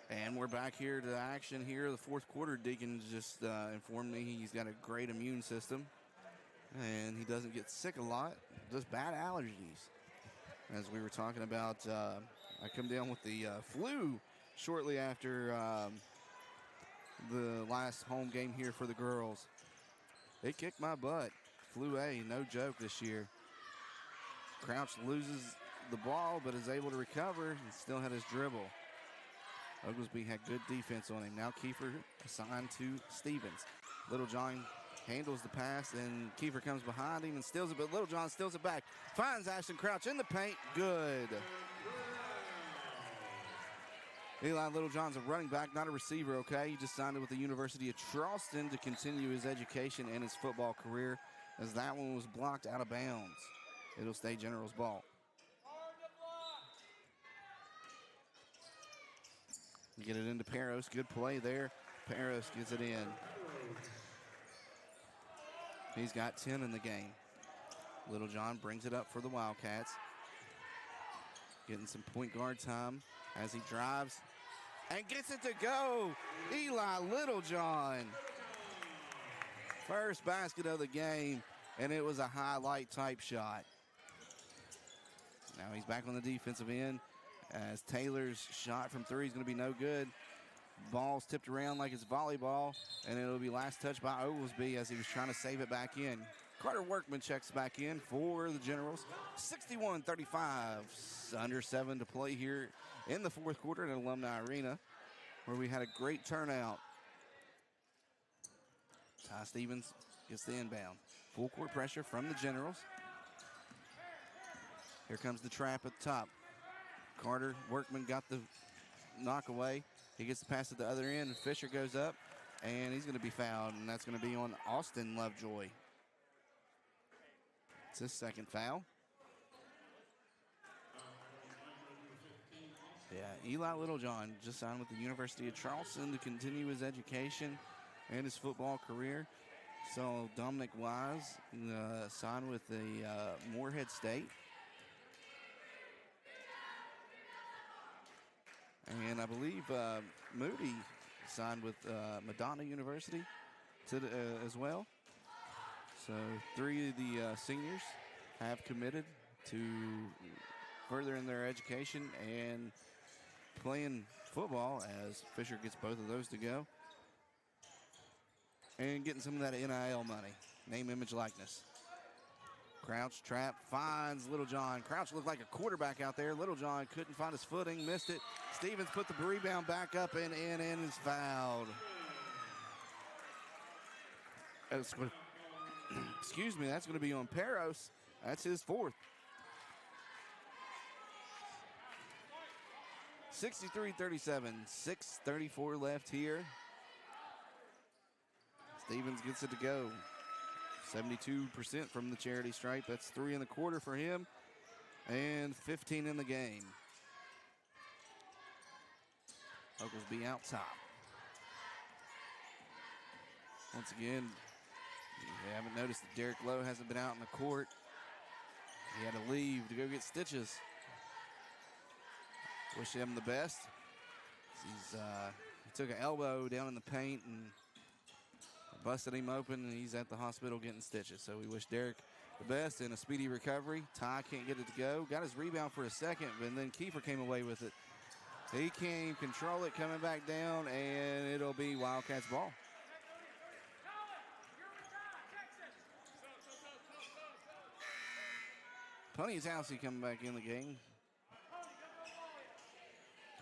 And we're back here to action here. The fourth quarter, Deacon just informed me he's got a great immune system. And he doesn't get sick a lot, just bad allergies. As we were talking about, I come down with the flu shortly after the last home game here for the girls. They kicked my butt. Flu A, no joke this year. Crouch loses the ball, but is able to recover and still had his dribble. Oglesby had good defense on him. Now Kiefer assigned to Stevens. Littlejohn handles the pass, and Kiefer comes behind him and steals it, but Littlejohn steals it back. Finds Ashton Crouch in the paint. Good. Eli Littlejohn's a running back, not a receiver, okay? He just signed with the University of Charleston to continue his education and his football career, as that one was blocked out of bounds. It'll stay General's ball. Get it into Peros. Good play there. Peros gets it in. He's got 10 in the game. Littlejohn brings it up for the Wildcats. Getting some point guard time as he drives and gets it to go. Eli Littlejohn. First basket of the game, and it was a highlight type shot. Now he's back on the defensive end, as Taylor's shot from 3 is going to be no good. Ball's tipped around like it's volleyball, and it'll be last touch by Oglesby as he was trying to save it back in. Carter Workman checks back in for the Generals. 61-35, under 7 to play here in the fourth quarter at Alumni Arena, where we had a great turnout. Ty Stevens gets the inbound. Full court pressure from the Generals. Here comes the trap at the top. Carter Workman got the knock away. He gets the pass at the other end, and Fisher goes up, and he's going to be fouled, and that's going to be on Austin Lovejoy. It's his second foul. Yeah, Eli Littlejohn just signed with the University of Charleston to continue his education and his football career. So Dominic Wise signed with the Morehead State. And I believe Moody signed with Madonna University as well. So 3 of the seniors have committed to furthering their education and playing football, as Fisher gets both of those to go. And getting some of that NIL money, name, image, likeness. Crouch trap finds Littlejohn. Crouch looked like a quarterback out there. Littlejohn couldn't find his footing, missed it. Stevens put the rebound back up and is fouled. Excuse me, that's going to be on Peros. That's his fourth. 63-37, 6:34 left here. Stevens gets it to go. 72% from the charity stripe. That's 3 in the quarter for him, and 15 in the game. Oglesby out top. Once again, you haven't noticed that Derek Lowe hasn't been out in the court. He had to leave to go get stitches. Wish him the best. He took an elbow down in the paint and busted him open, and he's at the hospital getting stitches. So we wish Derek the best and a speedy recovery. Ty can't get it to go. Got his rebound for a second, but then Kiefer came away with it. He can't control it, coming back down, and it'll be Wildcats ball. Pony's Housey coming back in the game.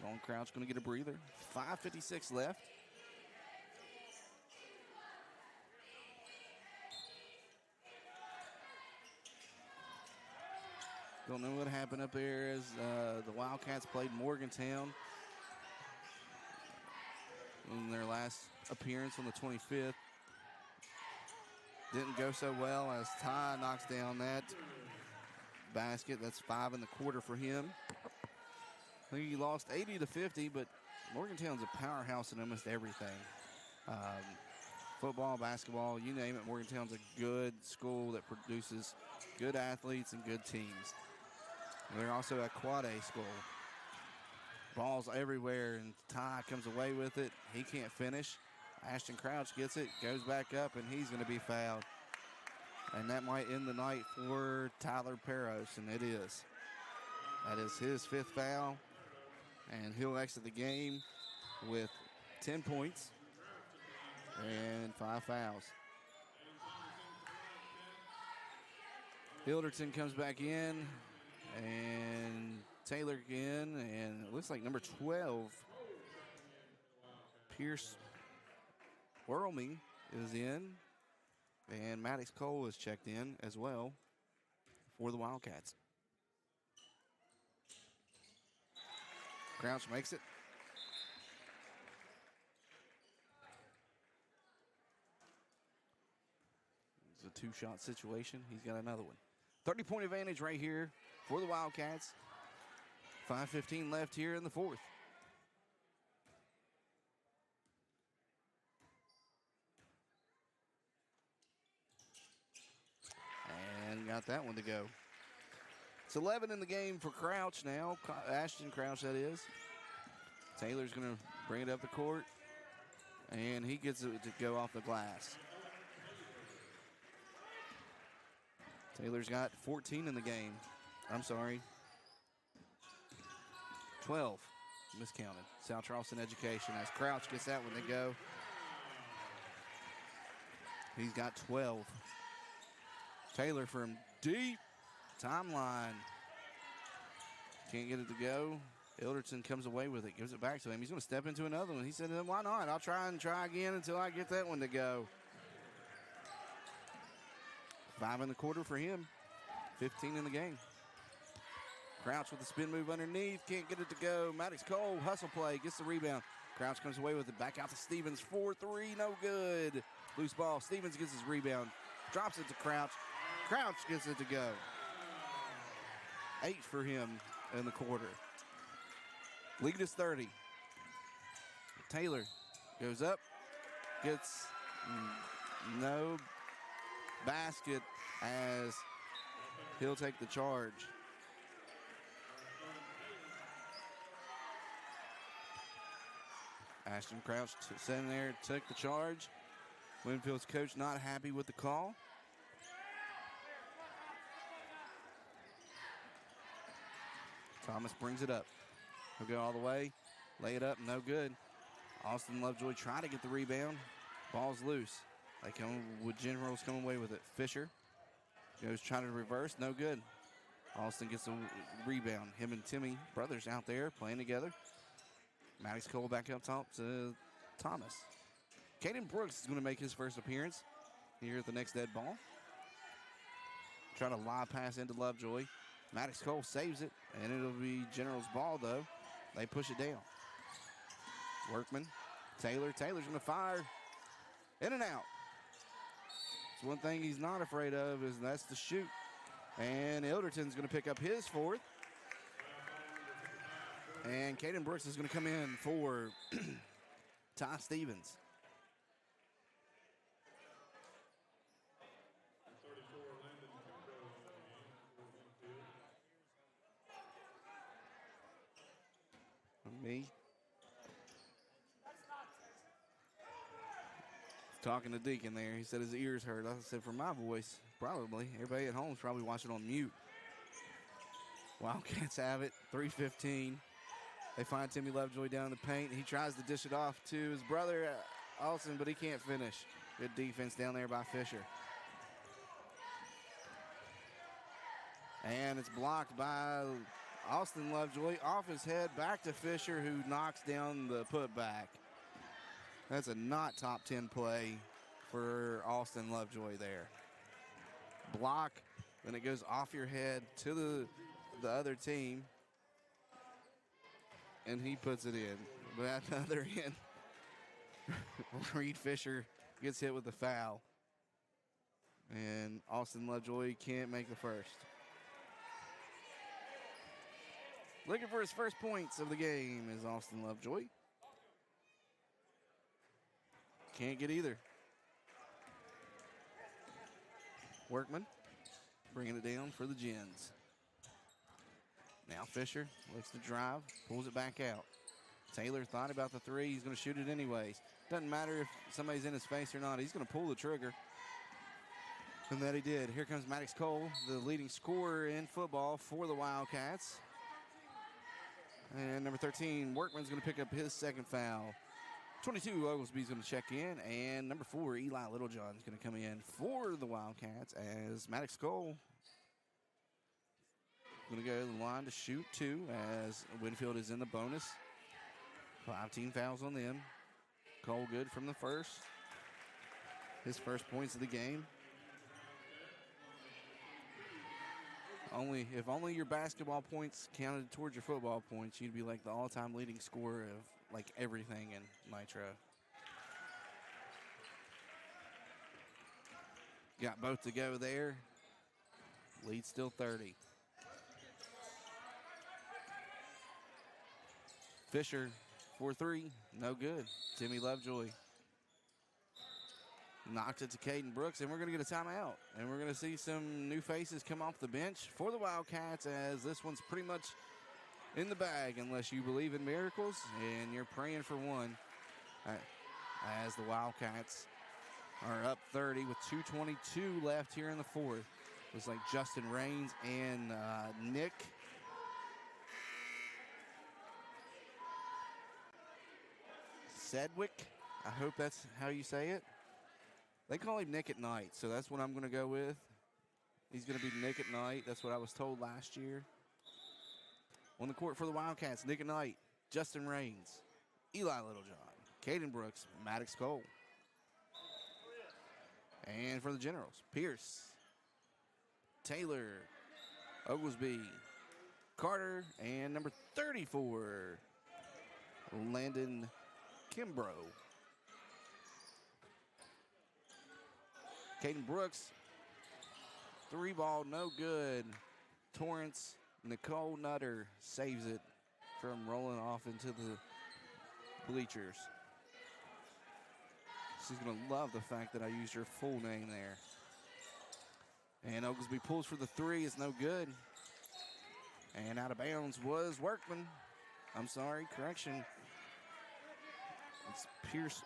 Long Crouch going to get a breather. 5:56 left. Don't know what happened up there as the Wildcats played Morgantown in their last appearance on the 25th. Didn't go so well as Ty knocks down that basket. That's 5 in the quarter for him. I think he lost 80-50, but Morgantown's a powerhouse in almost everything. Football, basketball, you name it. Morgantown's a good school that produces good athletes and good teams. They're also a quad A school. Balls everywhere, and Ty comes away with it. He can't finish. Ashton Crouch gets it, goes back up, and he's going to be fouled. And that might end the night for Tyler Peros, and it is. That is his 5th foul, and he'll exit the game with 10 points and 5 fouls. Hilderton comes back in, and Taylor again, and it looks like number 12, Pierce Whirlming, is in, and Maddox Cole is checked in as well for the Wildcats. Crouch makes it. It's a 2-shot situation. He's got another one. 30-point advantage right here for the Wildcats. 5:15 left here in the fourth. And got that one to go. It's 11 in the game for Crouch now. Ashton Crouch, that is. Taylor's going to bring it up the court, and he gets it to go off the glass. Taylor's got 14 in the game. I'm sorry, 12. miscounted. South Charleston Education as Crouch gets that one to go. He's got 12. Taylor from deep timeline. Can't get it to go. Ilderton comes away with it, gives it back to him. He's going to step into another one. He said, why not? I'll try again until I get that one to go. 5 in the quarter for him. 15 in the game. Crouch with the spin move underneath. Can't get it to go. Maddox Cole, hustle play, gets the rebound. Crouch comes away with it. Back out to Stevens. 4-3, no good. Loose ball. Stevens gets his rebound. Drops it to Crouch. Crouch gets it to go. 8 for him in the quarter. Lead is 30. Taylor goes up. Gets no basket as he'll take the charge. Ashton Crouch sitting there, took the charge. Winfield's coach not happy with the call. Thomas brings it up. He'll go all the way, lay it up, no good. Austin Lovejoy trying to get the rebound. Ball's loose. They come with Generals come away with it. Fisher goes trying to reverse, no good. Austin gets the rebound. Him and Timmy, brothers out there playing together. Maddox Cole back up top to Thomas. Caden Brooks is going to make his first appearance here at the next dead ball. Trying to live pass into Lovejoy. Maddox Cole saves it, and it'll be General's ball, though. They push it down. Workman, Taylor's going to fire. In and out. It's one thing he's not afraid of, is that's the shoot. And Ilderton's going to pick up his 4th. And Caden Brooks is going to come in for Ty Stevens. Me. Talking to Deacon there. He said his ears hurt. I said, for my voice, probably. Everybody at home is probably watching on mute. Wildcats have it. 3:15. They find Timmy Lovejoy down in the paint. He tries to dish it off to his brother, Austin, but he can't finish. Good defense down there by Fisher. And it's blocked by Austin Lovejoy off his head, back to Fisher, who knocks down the putback. That's a not top 10 play for Austin Lovejoy there. Block, then it goes off your head to the other team, and he puts it in. But at the other end, Reed Fisher gets hit with the foul, and Austin Lovejoy can't make the first. Looking for his first points of the game is Austin Lovejoy. Can't get either. Workman bringing it down for the Gens. Now Fisher looks to drive, pulls it back out. Taylor thought about the 3. He's going to shoot it anyways. Doesn't matter if somebody's in his face or not. He's going to pull the trigger. And that he did. Here comes Maddox Cole, the leading scorer in football for the Wildcats. And number 13, Workman's going to pick up his second foul. 22, Oglesby's going to check in. And number 4, Eli Littlejohn's going to come in for the Wildcats as Maddox Cole going to go to the line to shoot 2 as Winfield is in the bonus. 5 team fouls on them. Cole good from the first. His first points of the game. If only your basketball points counted towards your football points, you'd be like the all-time leading scorer of like everything in Nitro. Got both to go there. Lead still 30. Fisher, 4-3, no good. Timmy Lovejoy knocked it to Caden Brooks, and we're going to get a timeout. And we're going to see some new faces come off the bench for the Wildcats, as this one's pretty much in the bag unless you believe in miracles, and you're praying for one. As the Wildcats are up 30 with 2:22 left here in the fourth. Looks like Justin Raines and Nick Sedgwick. I hope that's how you say it. They call him Nick at Night, so that's what I'm going to go with. He's going to be Nick at Night. That's what I was told last year. On the court for the Wildcats, Nick at Night, Justin Raines, Eli Littlejohn, Caden Brooks, Maddox Cole. And for the Generals, Pierce, Taylor, Oglesby, Carter, and number 34, Landon Kimbrough. Caden Brooks, 3-ball, no good. Torrance, Nicole Nutter saves it from rolling off into the bleachers. She's going to love the fact that I used her full name there. And Oglesby pulls for the three. It's no good. And out of bounds was Workman. I'm sorry, correction. It's Pierce.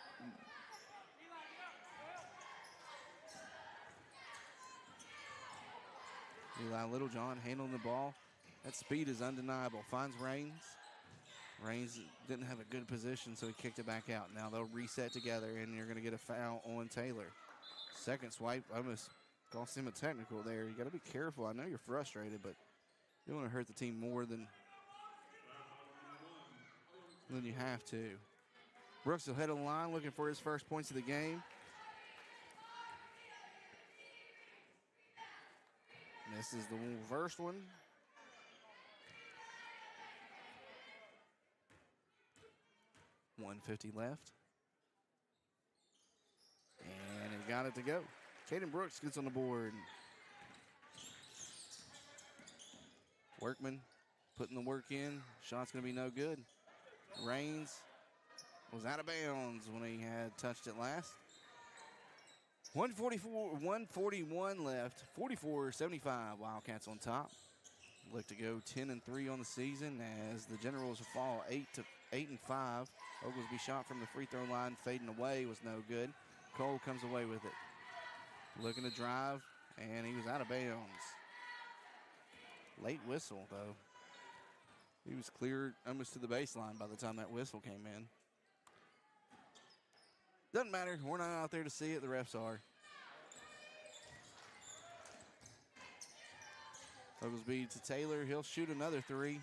Eli Littlejohn handling the ball. That speed is undeniable. Finds Raines. Raines didn't have a good position, so he kicked it back out. Now they'll reset together, and you're going to get a foul on Taylor. Second swipe, almost cost him a technical there. You got to be careful. I know you're frustrated, but you don't want to hurt the team more than you have to. Brooks will head on the line looking for his first points of the game. This is the first one. .150 left. And he got it to go. Caden Brooks gets on the board. Workman putting the work in. Shot's going to be no good. Raines was out of bounds when he had touched it last. 141 left. 44-75. Wildcats on top. Look to go 10-3 on the season as the Generals fall 8-5. Oglesby shot from the free throw line, fading away, was no good. Cole comes away with it. Looking to drive, and he was out of bounds. Late whistle, though. He was cleared almost to the baseline by the time that whistle came in. Doesn't matter. We're not out there to see it. The refs are. Oglesby to Taylor. He'll shoot another three.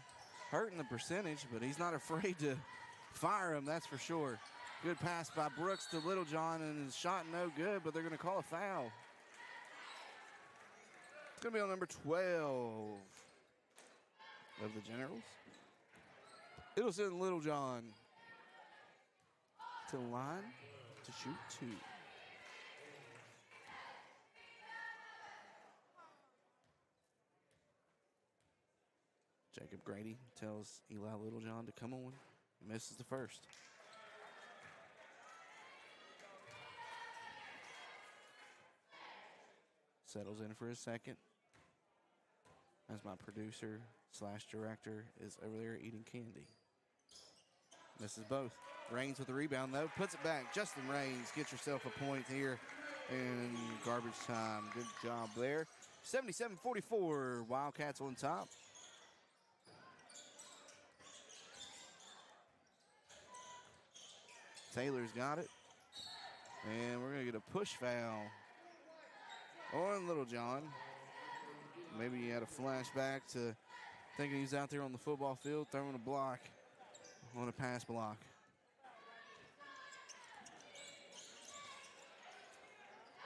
Hurting the percentage, but he's not afraid to fire him, that's for sure. Good pass by Brooks to Littlejohn, and his shot no good, but they're going to call a foul. It's going to be on number 12 of the Generals. It'll send Littlejohn to the line to shoot two. Jacob Grady tells Eli Littlejohn to come on. He misses the first. Settles in for his second. As my producer / director is over there eating candy. Misses both. Raines with the rebound, though. Puts it back. Justin Raines, get yourself a point here in garbage time. Good job there. 77-44. Wildcats on top. Taylor's got it. And we're going to get a push foul on Littlejohn. Maybe he had a flashback to thinking he's out there on the football field throwing a block on a pass block.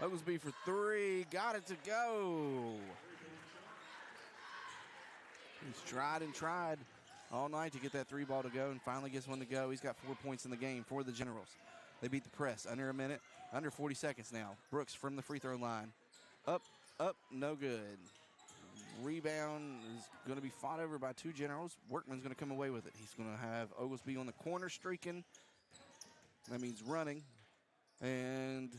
Oglesby for three. Got it to go. He's tried and tried all night to get that three ball to go and finally gets one to go. He's got 4 points in the game for the Generals. They beat the press under a minute, under 40 seconds now. Brooks from the free throw line. Up, no good. Rebound is going to be fought over by two Generals. Workman's going to come away with it. He's going to have Oglesby on the corner streaking. That means running. And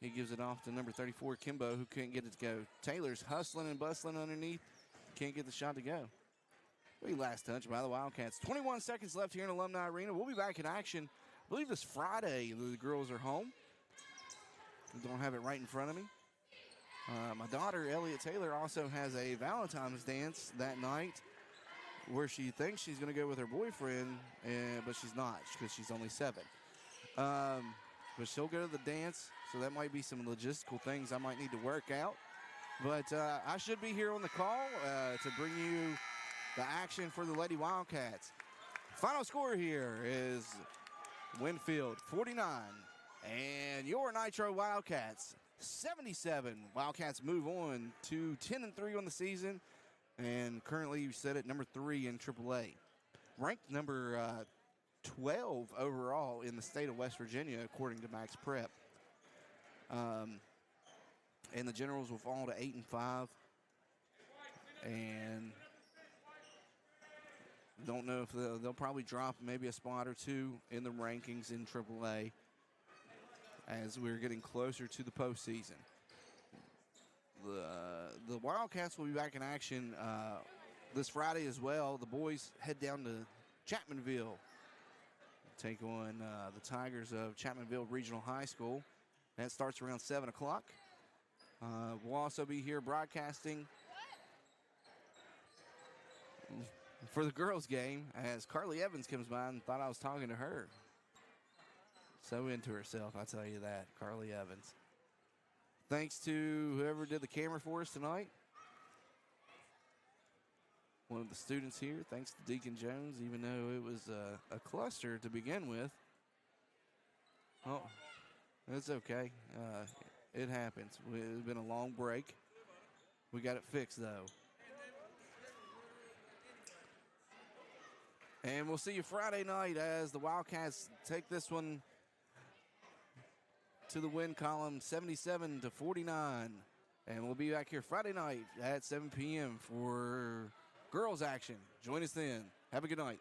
he gives it off to number 34, Kimbo, who can't get it to go. Taylor's hustling and bustling underneath. Can't get the shot to go. Last touch by the Wildcats. 21 seconds left here in Alumni Arena. We'll be back in action, I believe this Friday. The girls are home. I don't have it right in front of me. My daughter, Elliot Taylor, also has a Valentine's dance that night where she thinks she's going to go with her boyfriend, but she's not because she's only 7. But she'll go to the dance, so that might be some logistical things I might need to work out. But I should be here on the call to bring you the action for the Lady Wildcats. Final score here is Winfield 49 and your Nitro Wildcats 77. Wildcats move on to 10-3 on the season, and currently you sit at number 3 in AAA. Ranked number 12 overall in the state of West Virginia, according to Max Prep. And the Generals will fall to 8-5. And don't know if they'll probably drop maybe a spot or two in the rankings in AAA as we're getting closer to the postseason. The Wildcats will be back in action this Friday as well. The boys head down to Chapmanville, take on the Tigers of Chapmanville Regional High School. That starts around 7 o'clock. We'll also be here broadcasting for the girls' game as Carly Evans comes by and thought I was talking to her. So into herself, I tell you that, Carly Evans. Thanks to whoever did the camera for us tonight. One of the students here, thanks to Deacon Jones, even though it was a cluster to begin with. Oh, it's okay. It happens. It's been a long break. We got it fixed, though. And we'll see you Friday night as the Wildcats take this one to the win column, 77-49. And we'll be back here Friday night at 7 p.m. for girls action. Join us then. Have a good night.